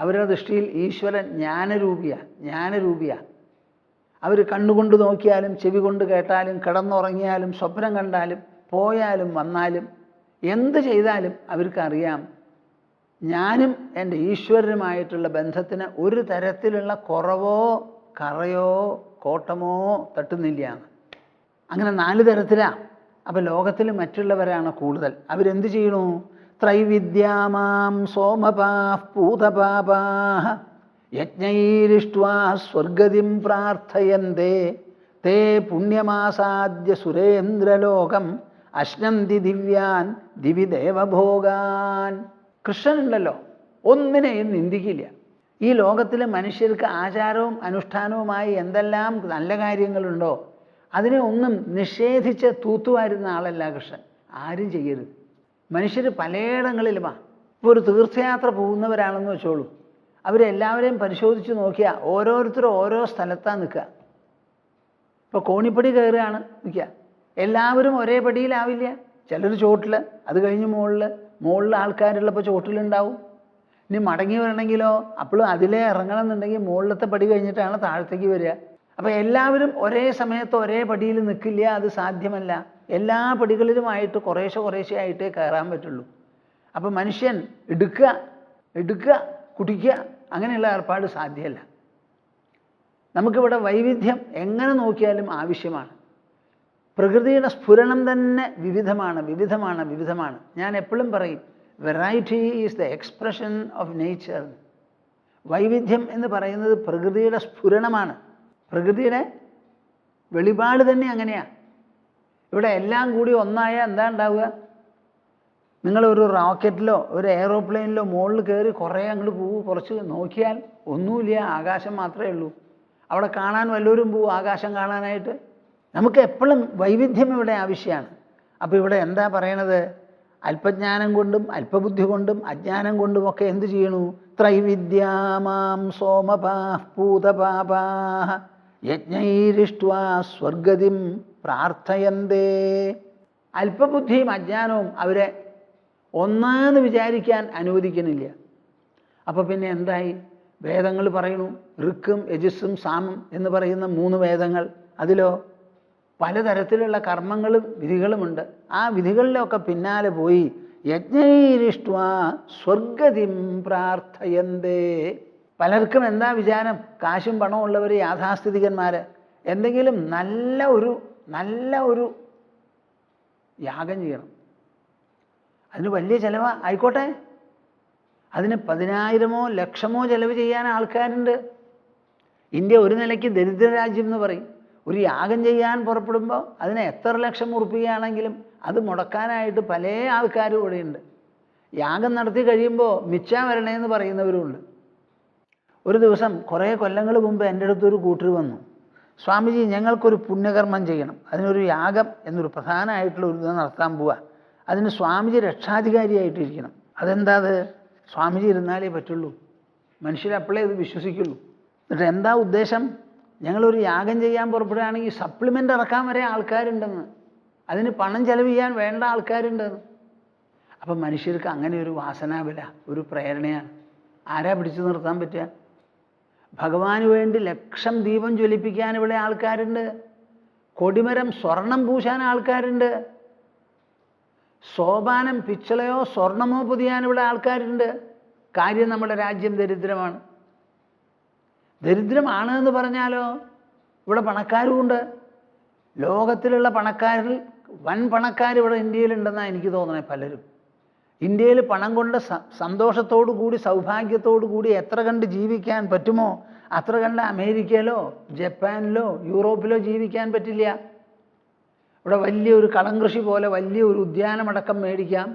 അവരുടെ ദൃഷ്ടിയിൽ ഈശ്വരൻ ജ്ഞാനരൂപിയാണ്. അവർ കണ്ണുകൊണ്ട് നോക്കിയാലും ചെവി കൊണ്ട് കേട്ടാലും കിടന്നുറങ്ങിയാലും സ്വപ്നം കണ്ടാലും പോയാലും വന്നാലും എന്ത് ചെയ്താലും അവർക്കറിയാം ഞാനും എൻ്റെ ഈശ്വരനുമായിട്ടുള്ള ബന്ധത്തിന് ഒരു തരത്തിലുള്ള കുറവോ കറയോ കോട്ടമോ തട്ടുന്നില്ല. അങ്ങനെ 4 തരത്തിലാണ്. അപ്പം ലോകത്തിൽ മറ്റുള്ളവരാണ് കൂടുതൽ. അവരെന്ത് ചെയ്യണു? ത്രൈവിദ്യാമാം സോമപാഃ പൂതപാപാഃ യജ്ഞൈരിഷ്ട്വാ സ്വർഗതിം പ്രാർത്ഥയന്തേ തേ പുണ്യമാസാദ്യ സുരേന്ദ്രലോകം അശ്നന്തി ദിവ്യാൻ ദിവി ദേവഭോഗാൻ. കൃഷ്ണനുണ്ടല്ലോ, ഒന്നിനെയും നിന്ദിക്കില്ല. ഈ ലോകത്തിലെ മനുഷ്യർക്ക് ആചാരവും അനുഷ്ഠാനവുമായി എന്തെല്ലാം നല്ല കാര്യങ്ങളുണ്ടോ അതിനെ ഒന്നും നിഷേധിച്ച് തൂത്തുവാരുന്ന ആളല്ല കൃഷ്ണൻ. ആരും ചെയ്യരുത്. മനുഷ്യർ പലയിടങ്ങളിലുമാണ്. ഇപ്പോൾ ഒരു തീർത്ഥയാത്ര പോകുന്നവരാണെന്ന് വെച്ചോളൂ, അവരെല്ലാവരെയും പരിശോധിച്ച് നോക്കിയാൽ ഓരോരുത്തരും ഓരോ സ്ഥലത്താണ് നിൽക്കുക. ഇപ്പോൾ കോണിപ്പടി കയറുകയാണ് നിൽക്കുക, എല്ലാവരും ഒരേ പടിയിലാവില്ല. ചിലർ ചോട്ടിൽ, അത് കഴിഞ്ഞ് മുകളിൽ ആൾക്കാരുള്ളപ്പോൾ ചോട്ടിലുണ്ടാവും. ഇനി മടങ്ങി വരണമെങ്കിലോ അപ്പോഴും അതിലേ ഇറങ്ങണം എന്നുണ്ടെങ്കിൽ മുകളിലത്തെ പടി കഴിഞ്ഞിട്ടാണ് താഴത്തേക്ക് വരിക. അപ്പോൾ എല്ലാവരും ഒരേ സമയത്ത് ഒരേ പടിയിൽ നിൽക്കില്ല, അത് സാധ്യമല്ല. എല്ലാ പടികളിലുമായിട്ട് കുറേശ്ശെ ആയിട്ടേ കയറാൻ പറ്റുള്ളൂ. അപ്പോൾ മനുഷ്യൻ എടുക്കുക കുടിക്കുക അങ്ങനെയുള്ള ഏർപ്പാട് സാധ്യമല്ല. നമുക്കിവിടെ വൈവിധ്യം എങ്ങനെ നോക്കിയാലും ആവശ്യമാണ്. പ്രകൃതിയുടെ സ്ഫുരണം തന്നെ വിവിധമാണ്. ഞാൻ എപ്പോഴും പറയും, variety is the expression of nature. വൈവിധ്യം എന്ന് പറയുന്നത് പ്രകൃതിയുടെ സ്ഫുരണമാണ്, പ്രകൃതിയുടെ വെളിപാട് തന്നെ അങ്ങനെയാണ്. ഇവിടെ എല്ലാം കൂടി ഒന്നായ എന്താ ഉണ്ടാവുക? നിങ്ങളൊരു റോക്കറ്റിലോ ഒരു എയറോപ്ലെയിനിലോ മുകളിൽ കയറി കുറേ അങ്ങോട്ട് പോവും, കുറച്ച് നോക്കിയാൽ ഒന്നുമില്ല, ആകാശം മാത്രമേ ഉള്ളൂ. അവിടെ കാണാൻ വല്ലവരും പോവും ആകാശം കാണാനായിട്ട്. നമുക്ക് എപ്പോഴും വൈവിധ്യം ഇവിടെ ആവശ്യമാണ്. അപ്പോൾ ഇവിടെ എന്താ പറയണത്? അല്പജ്ഞാനം കൊണ്ടും അല്പബുദ്ധി കൊണ്ടും അജ്ഞാനം കൊണ്ടുമൊക്കെ എന്ത് ചെയ്യണു? ത്രൈവിദ്യാമാം സോമപാഃ പൂതപാപാഃ യജ്ഞൈരിഷ്ട്വാ സ്വർഗതിം പ്രാർത്ഥയന്തേ. അല്പബുദ്ധിയും അജ്ഞാനവും അവരെ ഒന്നാന്ന് വിചാരിക്കാൻ അനുവദിക്കുന്നില്ല. അപ്പോൾ പിന്നെ എന്തായി? വേദങ്ങൾ പറയണു, ഋക്കും യജുസ്സും സാമം എന്ന് പറയുന്ന 3 വേദങ്ങൾ. അതിലോ പലതരത്തിലുള്ള കർമ്മങ്ങളും വിധികളുമുണ്ട്. ആ വിധികളിലൊക്കെ പിന്നാലെ പോയി യജ്ഞൈരിഷ്ട്വാ സ്വർഗതിം പ്രാർത്ഥയന്തേ. പലർക്കും എന്താ വിചാരം? കാശും പണവും ഉള്ളവർ യാഥാസ്ഥിതികന്മാർ എന്തെങ്കിലും നല്ല ഒരു യാഗം ചെയ്യണം. അതിന് വലിയ ചിലവാ, ആയിക്കോട്ടെ. അതിന് 10,000-ഓ ലക്ഷമോ ചിലവ് ചെയ്യാൻ ആൾക്കാരുണ്ട്. ഇന്ത്യ ഒരു നിലയ്ക്ക് ദരിദ്ര രാജ്യം എന്ന് പറയും. ഒരു യാഗം ചെയ്യാൻ പുറപ്പെടുമ്പോൾ അതിന് എത്ര ലക്ഷം ഉറുപ്പികയാണെങ്കിലും അത് മുടക്കാനായിട്ട് പല ആൾക്കാരും ഇവിടെയുണ്ട്. യാഗം നടത്തി കഴിയുമ്പോൾ മിച്ചാ വരണേന്ന് പറയുന്നവരുമുണ്ട്. ഒരു ദിവസം കുറേ കൊല്ലങ്ങൾ മുമ്പ് എൻ്റെ അടുത്തൊരു കൂട്ടർ വന്നു. സ്വാമിജി, ഞങ്ങൾക്കൊരു പുണ്യകർമ്മം ചെയ്യണം, അതിനൊരു യാഗം എന്നൊരു പ്രധാനമായിട്ടുള്ള ഒരു ഇത് നടത്താൻ പോവുക. അതിന് സ്വാമിജി രക്ഷാധികാരിയായിട്ടിരിക്കണം. അതെന്താ? അത് സ്വാമിജി ഇരുന്നാലേ പറ്റുള്ളൂ. മനുഷ്യരപ്പോഴേ അത് വിശ്വസിക്കുള്ളൂ. എന്നിട്ട് എന്താ ഉദ്ദേശം? ഞങ്ങളൊരു യാഗം ചെയ്യാൻ പുറപ്പെടുകയാണെങ്കിൽ സപ്ലിമെൻ്റ് ഇറക്കാൻ വരെ ആൾക്കാരുണ്ടെന്ന്, അതിന് പണം ചെലവ് ചെയ്യാൻ വേണ്ട ആൾക്കാരുണ്ടെന്ന്. അപ്പം മനുഷ്യർക്ക് അങ്ങനെ ഒരു വാസനാബല, ഒരു പ്രേരണയാണ്. ആരാ പിടിച്ചു നിർത്താൻ പറ്റുക? ഭഗവാന് വേണ്ടി ലക്ഷം ദീപം ജ്വലിപ്പിക്കാൻ ഇവിടെ ആൾക്കാരുണ്ട്. കൊടിമരം സ്വർണം പൂശാൻ ആൾക്കാരുണ്ട്. സോപാനം പിച്ചളയോ സ്വർണമോ പൊതിയാൻ ഇവിടെ ആൾക്കാരുണ്ട്. കാര്യം നമ്മുടെ രാജ്യം ദരിദ്രമാണ്. ദരിദ്രമാണ് എന്ന് പറഞ്ഞാലോ ഇവിടെ പണക്കാരുമുണ്ട്. ലോകത്തിലുള്ള പണക്കാരിൽ വൻ പണക്കാർ ഇവിടെ ഇന്ത്യയിലുണ്ടെന്നാണ് എനിക്ക് തോന്നണേ. പലരും ഇന്ത്യയിൽ പണം കൊണ്ട് സന്തോഷത്തോടു കൂടി സൗഭാഗ്യത്തോടു കൂടി എത്ര കണ്ട് ജീവിക്കാൻ പറ്റുമോ അത്ര കണ്ട് അമേരിക്കയിലോ ജപ്പാനിലോ യൂറോപ്പിലോ ജീവിക്കാൻ പറ്റില്ല. ഇവിടെ വലിയൊരു കളം കൃഷി പോലെ വലിയൊരു ഉദ്യാനമടക്കം മേടിക്കാം,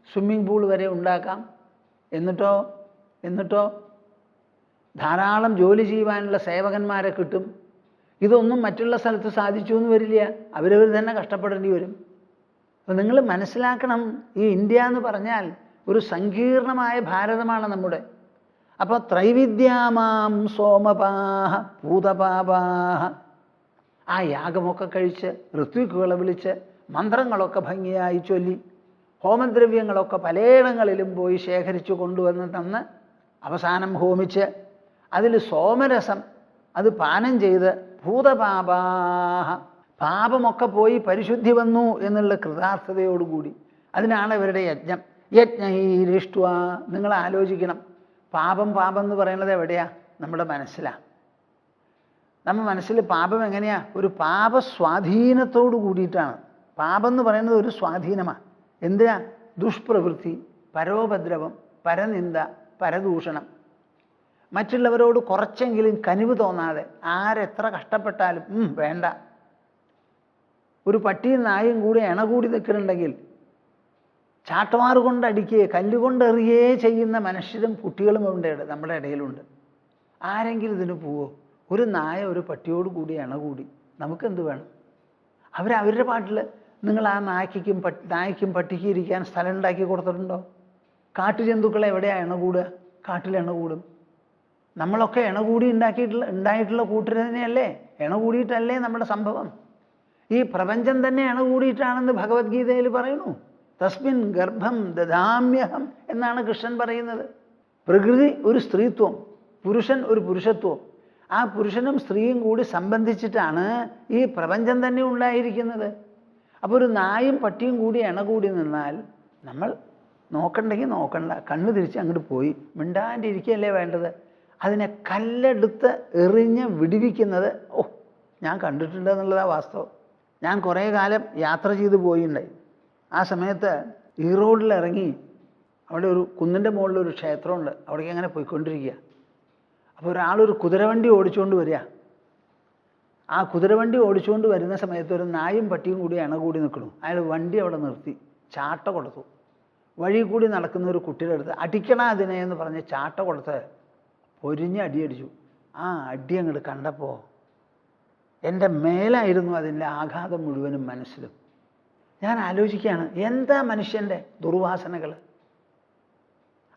സ്വിമ്മിംഗ് പൂൾ വരെ ഉണ്ടാക്കാം. എന്നിട്ടോ ധാരാളം ജോലി ചെയ്യുവാനുള്ള സേവകന്മാരെ കിട്ടും. ഇതൊന്നും മറ്റുള്ള സ്ഥലത്ത് സാധിച്ചു എന്ന് വരില്ല. അവരവർ തന്നെ കഷ്ടപ്പെടേണ്ടി വരും. അപ്പോൾ നിങ്ങൾ മനസ്സിലാക്കണം, ഈ ഇന്ത്യ എന്ന് പറഞ്ഞാൽ ഒരു സങ്കീർണമായ ഭാരതമാണ് നമ്മുടെ. അപ്പോൾ ത്രൈവിദ്യാമാം സോമപാഹ ഭൂതപാപാഹ, ആ യാഗമൊക്കെ കഴിച്ച് ഋത്വിക്കുകളെ വിളിച്ച് മന്ത്രങ്ങളൊക്കെ ഭംഗിയായി ചൊല്ലി ഹോമദ്രവ്യങ്ങളൊക്കെ പലയിടങ്ങളിലും പോയി ശേഖരിച്ചു കൊണ്ടുവന്ന് തന്ന് അവസാനം ഹോമിച്ച് അതിൽ സോമരസം അത് പാനം ചെയ്ത് ഭൂതപാപാഹ, പാപമൊക്കെ പോയി പരിശുദ്ധി വന്നു എന്നുള്ള കൃതാർത്ഥതയോടുകൂടി, അതിനാണ് ഇവരുടെ യജ്ഞം. യജ്ഞൈരിഷ്ട്വ. നിങ്ങൾ ആലോചിക്കണം, പാപം എന്ന് പറയുന്നത് എവിടെയാ? നമ്മുടെ മനസ്സിലാണ്. നമ്മുടെ മനസ്സിൽ പാപം എങ്ങനെയാ? ഒരു പാപസ്വാധീനത്തോട് കൂടിയിട്ടാണ്. പാപം എന്ന് പറയുന്നത് ഒരു സ്വാധീനമാണ്. എന്തിനാ? ദുഷ്പ്രവൃത്തി, പരോപദ്രവം, പരനിന്ദ, പരദൂഷണം. മറ്റുള്ളവരോട് കുറച്ചെങ്കിലും കനിവ് തോന്നാതെ ആരെത്ര കഷ്ടപ്പെട്ടാലും വേണ്ട. ഒരു പട്ടിയും നായും കൂടി ഇണകൂടി നിൽക്കുന്നുണ്ടെങ്കിൽ ചാട്ടവാറ് കൊണ്ട് അടിക്കുകയെ കല്ലുകൊണ്ട് എറിയേ ചെയ്യുന്ന മനുഷ്യരും കുട്ടികളും നമ്മുടെ ഇടയിലുണ്ട്. ആരെങ്കിലും ഇതിന് പോവോ? ഒരു നായ ഒരു പട്ടിയോട് കൂടി ഇണകൂടി നമുക്കെന്ത് വേണം? അവരവരുടെ പാട്ടിൽ നിങ്ങൾ ആ നായ്ക്കും പട്ടിക്കും ഇരിക്കാൻ സ്ഥലം ഉണ്ടാക്കി കൊടുത്തിട്ടുണ്ടോ? കാട്ടുജന്തുക്കളെ എവിടെയാണ് ഇണകൂടുക? കാട്ടിൽ ഇണകൂടും. നമ്മളൊക്കെ ഇണകൂടി ഉണ്ടായിട്ടുള്ള കൂട്ടർ തന്നെയല്ലേ? ഇണകൂടിയിട്ടല്ലേ നമ്മുടെ സംഭവം? ഈ പ്രപഞ്ചം തന്നെ ഇണകൂടിയിട്ടാണെന്ന് ഭഗവത്ഗീതയിൽ പറയുന്നു. തസ്മിൻ ഗർഭം ദദാമ്യഹം എന്നാണ് കൃഷ്ണൻ പറയുന്നത്. പ്രകൃതി ഒരു സ്ത്രീത്വം, പുരുഷൻ ഒരു പുരുഷത്വം. ആ പുരുഷനും സ്ത്രീയും കൂടി സംബന്ധിച്ചിട്ടാണ് ഈ പ്രപഞ്ചം തന്നെ ഉണ്ടായിരിക്കുന്നത്. അപ്പോൾ ഒരു നായും പട്ടിയും കൂടി ഇണകൂടി നിന്നാൽ നമ്മൾ നോക്കണ്ടെങ്കിൽ നോക്കണ്ട, കണ്ണ് തിരിച്ച് അങ്ങോട്ട് പോയി മിണ്ടാണ്ടിരിക്കുകയല്ലേ വേണ്ടത്. അതിനെ കല്ലെടുത്ത് എറിഞ്ഞ് വിടുവിക്കുന്നത് ഞാൻ കണ്ടിട്ടുണ്ട് എന്നുള്ളതാണ് വാസ്തവം. ഞാൻ കുറേ കാലം യാത്ര ചെയ്ത് പോയിണ്ടായി. ആ സമയത്ത് ഈറോഡിൽ ഇറങ്ങി അവിടെ ഒരു കുന്നിൻ്റെ മുകളിലൊരു ക്ഷേത്രമുണ്ട്. അവിടേക്ക് അങ്ങനെ പോയിക്കൊണ്ടിരിക്കുക. അപ്പോൾ ഒരാളൊരു കുതിരവണ്ടി ഓടിച്ചുകൊണ്ട് വരിക. ആ കുതിരവണ്ടി ഓടിച്ചുകൊണ്ട് വരുന്ന സമയത്ത് ഒരു നായും പട്ടിയും കൂടി ഇണകൂടി നിൽക്കണു. അയാൾ വണ്ടി അവിടെ നിർത്തി ചാട്ട കൊടുത്തു. വഴി കൂടി നടക്കുന്ന ഒരു കുട്ടിയുടെ അടുത്ത് അടിക്കണ അതിനെ എന്ന് പറഞ്ഞ് ചാട്ട കൊടുത്ത് പൊരിഞ്ഞ് അടിയടിച്ചു. ആ അടി അങ്ങോട്ട് കണ്ടപ്പോൾ എൻ്റെ മേലായിരുന്നു അതിൻ്റെ ആഘാതം മുഴുവനും മനസ്സിലും. ഞാൻ ആലോചിക്കുകയാണ്, എന്താ മനുഷ്യൻ്റെ ദുർവാസനകൾ.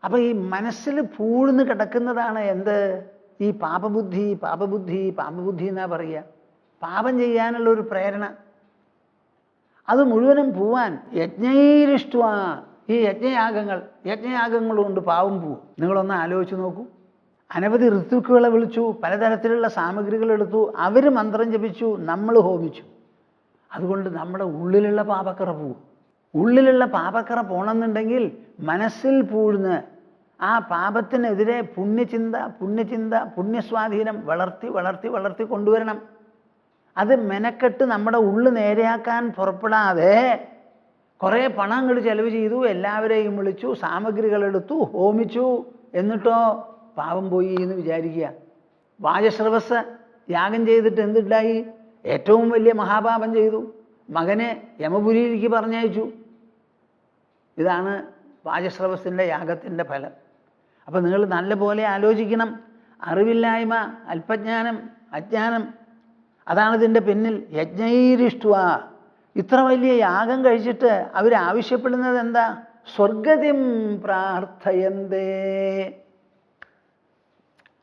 അപ്പോൾ ഈ മനസ്സിൽ പൂഴ്ന്ന് കിടക്കുന്നതാണ് എന്ത്? ഈ പാപബുദ്ധി എന്നാ പറയുക. പാപം ചെയ്യാനുള്ളൊരു പ്രേരണ. അത് മുഴുവനും പോവാൻ യജ്ഞൈരിഷ്ട്വ, ഈ യജ്ഞയാഗങ്ങൾ കൊണ്ട് പാവം പോവും. നിങ്ങളൊന്ന് ആലോചിച്ച് നോക്കൂ. അനവധി ഋതുക്കളെ വിളിച്ചു, പലതരത്തിലുള്ള സാമഗ്രികൾ എടുത്തു, അവർ മന്ത്രം ജപിച്ചു, നമ്മൾ ഹോമിച്ചു. അതുകൊണ്ട് നമ്മുടെ ഉള്ളിലുള്ള പാപക്കറ പോവും. ഉള്ളിലുള്ള പാപക്കറ പോകണമെന്നുണ്ടെങ്കിൽ മനസ്സിൽ പൂഴ്ന്ന് ആ പാപത്തിനെതിരെ പുണ്യസ്വാധീനം വളർത്തി കൊണ്ടുവരണം. അത് മെനക്കെട്ട് നമ്മുടെ ഉള്ളു നേരെയാക്കാൻ പുറപ്പെടാതെ കുറേ പണം അങ്ങോട്ട് ചെലവ് ചെയ്തു, എല്ലാവരെയും വിളിച്ചു, സാമഗ്രികളെടുത്തു, ഹോമിച്ചു, എന്നിട്ടോ പാപം പോയി എന്ന് വിചാരിക്കുക. വാജശ്രവസ് യാഗം ചെയ്തിട്ട് എന്തുണ്ടായി? ഏറ്റവും വലിയ മഹാപാപം ചെയ്തു. മകനെ യമപുരിയിലേക്ക് പറഞ്ഞയച്ചു. ഇതാണ് വാജശ്രവസിൻ്റെ യാഗത്തിൻ്റെ ഫലം. അപ്പം നിങ്ങൾ നല്ല പോലെ ആലോചിക്കണം. അറിവില്ലായ്മ, അല്പജ്ഞാനം, അജ്ഞാനം, അതാണ് ഇതിൻ്റെ പിന്നിൽ. യജ്ഞൈരിഷ്ട്വ, ഇത്ര വലിയ യാഗം കഴിച്ചിട്ട് അവരാവശ്യപ്പെടുന്നത് എന്താ? സ്വർഗതിം പ്രാർത്ഥയന്തേ.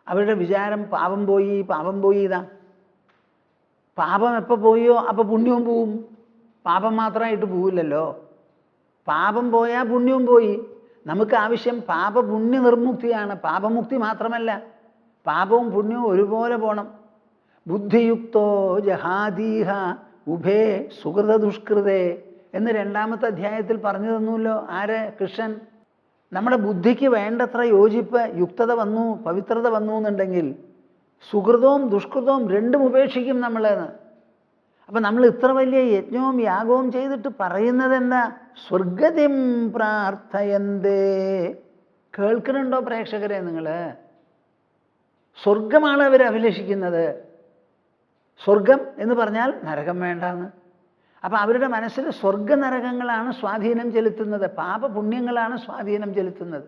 അവരുടെ വിചാരം പാപം പോയി ഇതാ. പാപം എപ്പോൾ പോയോ അപ്പോൾ പുണ്യവും പോവും. പാപം മാത്രമായിട്ട് പോവില്ലല്ലോ. പാപം പോയാൽ പുണ്യവും പോയി. നമുക്ക് ആവശ്യം പാപപുണ്യ നിർമുക്തിയാണ്. പാപമുക്തി മാത്രമല്ല, പാപവും പുണ്യവും ഒരുപോലെ പോകണം. ബുദ്ധിയുക്തോ ജഹാദീഹ ഉഭേ സുഹൃത ദുഷ്കൃതേ എന്ന് 2-ാമത്തെ അധ്യായത്തിൽ പറഞ്ഞു തന്നുല്ലോ. ആര്? കൃഷ്ണൻ. നമ്മുടെ ബുദ്ധിക്ക് വേണ്ടത്ര യോജിപ്പ്, യുക്തത വന്നു, പവിത്രത വന്നു എന്നുണ്ടെങ്കിൽ സുഹൃതവും ദുഷ്കൃതവും രണ്ടും ഉപേക്ഷിക്കും നമ്മളെന്ന്. അപ്പം നമ്മൾ ഇത്ര വലിയ യജ്ഞവും യാഗവും ചെയ്തിട്ട് പറയുന്നത് എന്താ? സ്വർഗതിം പ്രാർത്ഥയന്തേ. കേൾക്കുന്നുണ്ടോ പ്രേക്ഷകരെ നിങ്ങൾ? സ്വർഗമാണ് അവർ അഭിലഷിക്കുന്നത്. സ്വർഗം എന്ന് പറഞ്ഞാൽ നരകം വേണ്ടാന്ന്. അപ്പം അവരുടെ മനസ്സിൽ സ്വർഗനരകങ്ങളാണ് സ്വാധീനം ചെലുത്തുന്നത്, പാപപുണ്യങ്ങളാണ് സ്വാധീനം ചെലുത്തുന്നത്.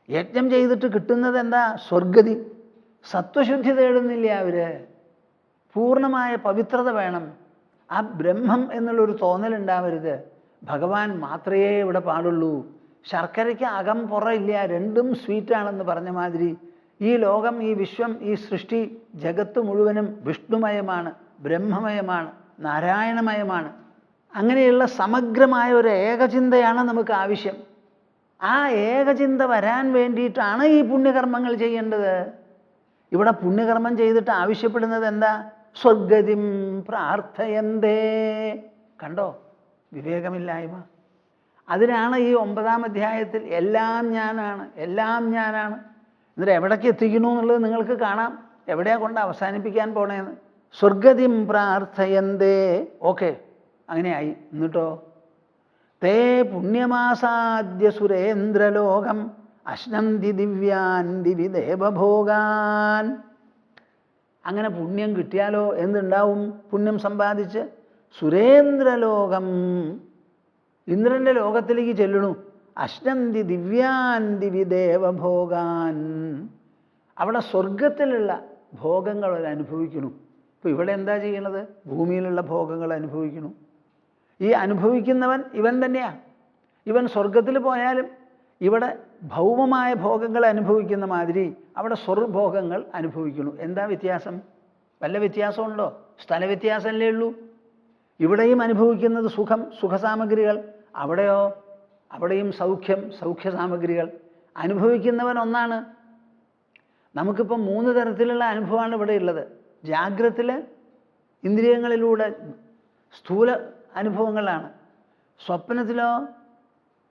യജ്ഞം ചെയ്തിട്ട് കിട്ടുന്നത് എന്താ? സ്വർഗതി. സത്വശുദ്ധി തേടുന്നില്ല അവർ. പൂർണ്ണമായ പവിത്രത വേണം. ആ ബ്രഹ്മം എന്നുള്ളൊരു തോന്നലുണ്ടാവരുത്. ഭഗവാൻ മാത്രമേ ഇവിടെ പാടുള്ളൂ. ശർക്കരയ്ക്ക് അകം പുറയില്ല, രണ്ടും സ്വീറ്റാണെന്ന് പറഞ്ഞ മാതിരി ഈ ലോകം, ഈ വിശ്വം, ഈ സൃഷ്ടി, ജഗത്ത് മുഴുവനും വിഷ്ണുമയമാണ്, ബ്രഹ്മമയമാണ്, നാരായണമയമാണ്. അങ്ങനെയുള്ള സമഗ്രമായ ഒരു ഏകചിന്തയാണ് നമുക്ക് ആവശ്യം. ആ ഏകചിന്ത വരാൻ വേണ്ടിയിട്ടാണ് ഈ പുണ്യകർമ്മങ്ങൾ ചെയ്യേണ്ടത്. ഇവിടെ പുണ്യകർമ്മം ചെയ്തിട്ട് ആവശ്യപ്പെടുന്നത് എന്താ? സ്വർഗതിം പ്രാർത്ഥയന്തേ. കണ്ടോ വിവേകമില്ലായ്മ? അതിനാണ് ഈ 9-ാം അധ്യായത്തിൽ എല്ലാം ഞാനാണ്, എല്ലാം ഞാനാണ്. എന്നിട്ട് എവിടേക്ക് എത്തിക്കണു എന്നുള്ളത് നിങ്ങൾക്ക് കാണാം. എവിടെയാണ് കൊണ്ട് അവസാനിപ്പിക്കാൻ പോണേന്ന്. സ്വർഗതിം പ്രാർത്ഥയന്തേ. ഓക്കെ, അങ്ങനെയായി. എന്നിട്ടോ തേ പുണ്യമാസാദ്യ സുരേന്ദ്രലോകം അശ്നന്തി ദിവ്യാൻ ദിവി ദേവഭോഗാൻ. അങ്ങനെ പുണ്യം കിട്ടിയാലോ എന്തുണ്ടാവും? പുണ്യം സമ്പാദിച്ച് സുരേന്ദ്രലോകം, ഇന്ദ്രൻ്റെ ലോകത്തിലേക്ക് ചെല്ലണു. അശ്നന്തി ദിവ്യാൻ ദിവി ദേവഭോഗാൻ. അവിടെ സ്വർഗത്തിലുള്ള ഭോഗങ്ങൾ അവർ അനുഭവിക്കുന്നു. ഇപ്പോൾ ഇവിടെ എന്താ ചെയ്യണത്? ഭൂമിയിലുള്ള ഭോഗങ്ങൾ അനുഭവിക്കുന്നു. ഈ അനുഭവിക്കുന്നവൻ ഇവൻ തന്നെയാണ്. ഇവൻ സ്വർഗത്തിൽ പോയാലും ഇവിടെ ഭൗമമായ ഭോഗങ്ങൾ അനുഭവിക്കുന്ന മാതിരി അവിടെ സ്വർഭോഗങ്ങൾ അനുഭവിക്കുന്നു. എന്താ വ്യത്യാസം? വല്ല വ്യത്യാസമുണ്ടോ? സ്ഥലവ്യത്യാസമല്ലേ ഉള്ളൂ. ഇവിടെയും അനുഭവിക്കുന്നത് സുഖം, സുഖസാമഗ്രികൾ. അവിടെയോ? അവിടെയും സൗഖ്യം, സൗഖ്യസാമഗ്രികൾ. അനുഭവിക്കുന്നവൻ ഒന്നാണ്. നമുക്കിപ്പം 3 തരത്തിലുള്ള അനുഭവമാണ് ഇവിടെ ഉള്ളത്. ജാഗ്രത്തിൽ ഇന്ദ്രിയങ്ങളിലൂടെ സ്ഥൂല അനുഭവങ്ങളാണ്. സ്വപ്നത്തിലോ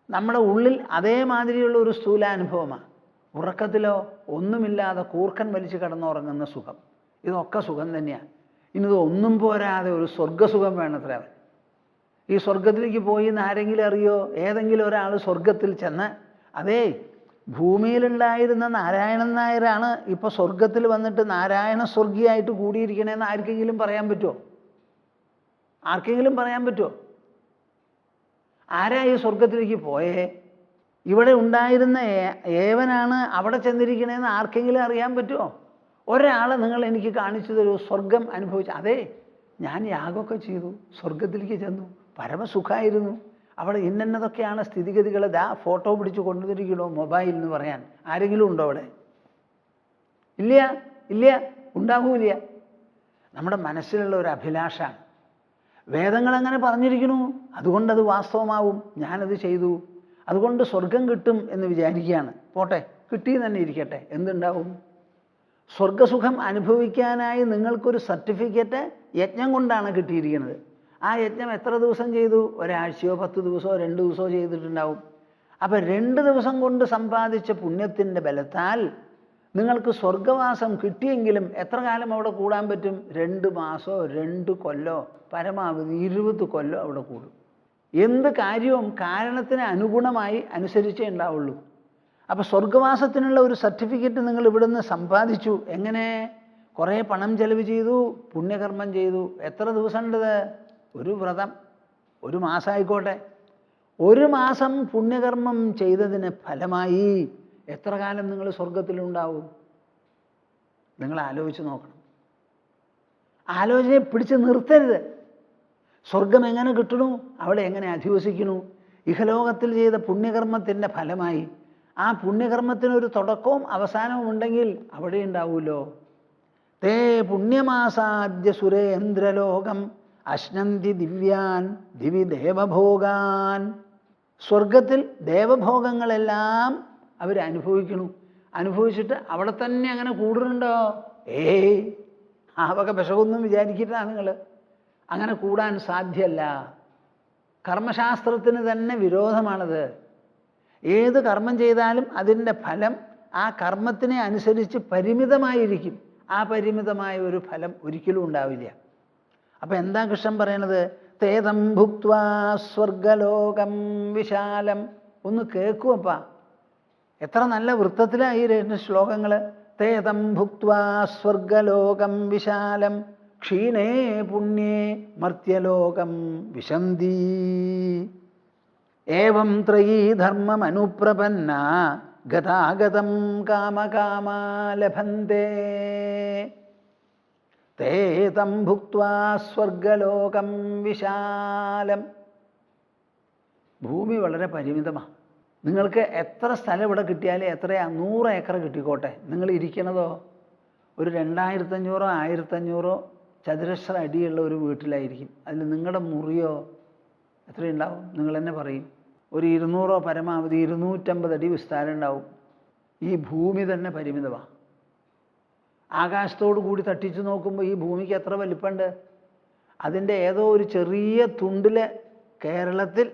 നമ്മുടെ ഉള്ളിൽ അതേമാതിരിയുള്ള ഒരു സ്ഥൂല അനുഭവമാണ്. ഉറക്കത്തിലോ ഒന്നുമില്ലാതെ കൂർക്കൻ വലിച്ച് കിടന്നുറങ്ങുന്ന സുഖം. ഇതൊക്കെ സുഖം തന്നെയാണ്. ഇനിത് ഒന്നും പോരാതെ ഒരു സ്വർഗസുഖം വേണത്രേ അവൻ. ഈ സ്വർഗത്തിലേക്ക് പോയി എന്ന് ആരെങ്കിലും അറിയോ? ഏതെങ്കിലും ഒരാൾ സ്വർഗത്തിൽ ചെന്ന്, അതേ ഭൂമിയിലുണ്ടായിരുന്ന നാരായണൻ നായരാണ് ഇപ്പോൾ സ്വർഗത്തിൽ വന്നിട്ട് നാരായണ സ്വർഗിയായിട്ട് കൂടിയിരിക്കണേന്ന് ആർക്കെങ്കിലും പറയാൻ പറ്റുമോ? ആർക്കെങ്കിലും പറയാൻ പറ്റുമോ? ആരാ ഈ സ്വർഗത്തിലേക്ക് പോയേ? ഇവിടെ ഉണ്ടായിരുന്ന ഏവനാണ് അവിടെ ചെന്നിരിക്കണേന്ന് ആർക്കെങ്കിലും അറിയാൻ പറ്റുമോ? ഒരാൾ നിങ്ങൾ എനിക്ക് കാണിച്ചു തരൂ സ്വർഗം അനുഭവിച്ചു. അതെ, ഞാൻ യാഗമൊക്കെ ചെയ്തു, സ്വർഗത്തിലേക്ക് ചെന്നു, പരമസുഖമായിരുന്നു, അവിടെ ഇന്നതൊക്കെയാണ് സ്ഥിതിഗതികൾ, ഫോട്ടോ പിടിച്ച് കൊണ്ടുവന്നിരിക്കണോ മൊബൈൽ എന്ന് പറയാൻ ആരെങ്കിലും ഉണ്ടോ അവിടെ? ഇല്ല, ഇല്ല, ഉണ്ടാകൂല. നമ്മുടെ മനസ്സിലുള്ള ഒരു അഭിലാഷമാണ്. വേദങ്ങൾ അങ്ങനെ പറഞ്ഞിരിക്കണു, അതുകൊണ്ടത് വാസ്തവമാവും. ഞാനത് ചെയ്തു, അതുകൊണ്ട് സ്വർഗം കിട്ടും എന്ന് വിചാരിക്കുകയാണ്. പോട്ടെ, കിട്ടിയെന്ന് തന്നെ ഇരിക്കട്ടെ, എന്തുണ്ടാവും? സ്വർഗസുഖം അനുഭവിക്കാനായി നിങ്ങൾക്കൊരു സർട്ടിഫിക്കറ്റ് യജ്ഞം കൊണ്ടാണ് കിട്ടിയിരിക്കുന്നത്. ആ യജ്ഞം എത്ര ദിവസം ചെയ്തു? ഒരാഴ്ചയോ 10 ദിവസമോ 2 ദിവസമോ ചെയ്തിട്ടുണ്ടാവും. അപ്പം 2 ദിവസം കൊണ്ട് സമ്പാദിച്ച പുണ്യത്തിൻ്റെ ബലത്താൽ നിങ്ങൾക്ക് സ്വർഗവാസം കിട്ടിയെങ്കിലും എത്ര കാലം അവിടെ കൂടാൻ പറ്റും? 2 മാസമോ 2 കൊല്ലോ പരമാവധി 20 കൊല്ലോ അവിടെ കൂടും. എന്ത് കാര്യവും കാരണത്തിന് അനുഗുണമായി അനുസരിച്ചേ ഉണ്ടാവുള്ളൂ. അപ്പോൾ സ്വർഗവാസത്തിനുള്ള ഒരു സർട്ടിഫിക്കറ്റ് നിങ്ങൾ ഇവിടുന്ന് സമ്പാദിച്ചു. എങ്ങനെ? കുറേ പണം ചെലവ് ചെയ്തു, പുണ്യകർമ്മം ചെയ്തു. എത്ര ദിവസം ഉണ്ടത്? ഒരു വ്രതം, 1 മാസമായിക്കോട്ടെ. 1 മാസം പുണ്യകർമ്മം ചെയ്തതിന് ഫലമായി എത്ര കാലം നിങ്ങൾ സ്വർഗത്തിലുണ്ടാവും? നിങ്ങൾ ആലോചിച്ച് നോക്കണം. ആലോചനയെ പിടിച്ച് നിർത്തരുത്. സ്വർഗം എങ്ങനെ കിട്ടണു? അവിടെ എങ്ങനെ അധിവസിക്കണു? ഇഹലോകത്തിൽ ചെയ്ത പുണ്യകർമ്മത്തിൻ്റെ ഫലമായി ആ പുണ്യകർമ്മത്തിനൊരു തുടക്കവും അവസാനവും ഉണ്ടെങ്കിൽ അവിടെ ഉണ്ടാവുമല്ലോ. തേ പുണ്യമാസാദ്യ സുരേന്ദ്രലോകം അശ്നന്തി ദിവ്യാൻ ദിവി ദേവഭോഗാൻ. സ്വർഗത്തിൽ ദേവഭോഗങ്ങളെല്ലാം അവരനുഭവിക്കണു. അനുഭവിച്ചിട്ട് അവിടെ തന്നെ അങ്ങനെ കൂടുന്നുണ്ടോ? ആ വക വിഷമൊന്നും വിചാരിക്കരുതാ നിങ്ങൾ. അങ്ങനെ കൂടാൻ സാധ്യമല്ല. കർമ്മശാസ്ത്രത്തിന് തന്നെ വിരോധമാണത്. ഏത് കർമ്മം ചെയ്താലും അതിൻ്റെ ഫലം ആ കർമ്മത്തിനെ അനുസരിച്ച് പരിമിതമായിരിക്കും. ആ പരിമിതമായ ഒരു ഫലം ഒരിക്കലും ഉണ്ടാവില്ല. അപ്പം എന്താ കൃഷ്ണൻ പറയണത്? തേതം ഭുക്വാ സ്വർഗലോകം വിശാലം. ഒന്ന് കേൾക്കുവപ്പാ, എത്ര നല്ല വൃത്തത്തിലാണ് ഈ 2 ശ്ലോകങ്ങൾ. തേതം ഭുക്വാ സ്വർഗലോകം വിശാലം ക്ഷീണേ പുണ്യേ മർത്യലോകം വിശന്തി. ഏവം ത്രയീ ധർമ്മമനുപ്രപന്ന ഗതാഗതം കാമകാമാ ലഭന്തെ. തേതം ഭുക്വാ സ്വർഗലോകം വിശാലം. ഭൂമി വളരെ പരിമിതമാണ്. നിങ്ങൾക്ക് എത്ര സ്ഥലം ഇവിടെ കിട്ടിയാലും എത്രയാ? 100 ഏക്കർ കിട്ടിക്കോട്ടെ. നിങ്ങൾ ഇരിക്കണതോ ഒരു 2500 1500 ചതുരശ്ര അടിയുള്ള ഒരു വീട്ടിലായിരിക്കും. അതിൽ നിങ്ങളുടെ മുറിയോ എത്രയുണ്ടാവും? നിങ്ങൾ തന്നെ പറയും. ഒരു 200 പരമാവധി 250 അടി വിസ്താരം ഉണ്ടാവും. ഈ ഭൂമി തന്നെ പരിമിതമാണ്. ആകാശത്തോടു കൂടി തട്ടിച്ചു നോക്കുമ്പോൾ ഈ ഭൂമിക്ക് എത്ര വലിപ്പമുണ്ട്? അതിൻ്റെ ഏതോ ഒരു ചെറിയ തുണ്ടിൽ കേരളത്തിൽ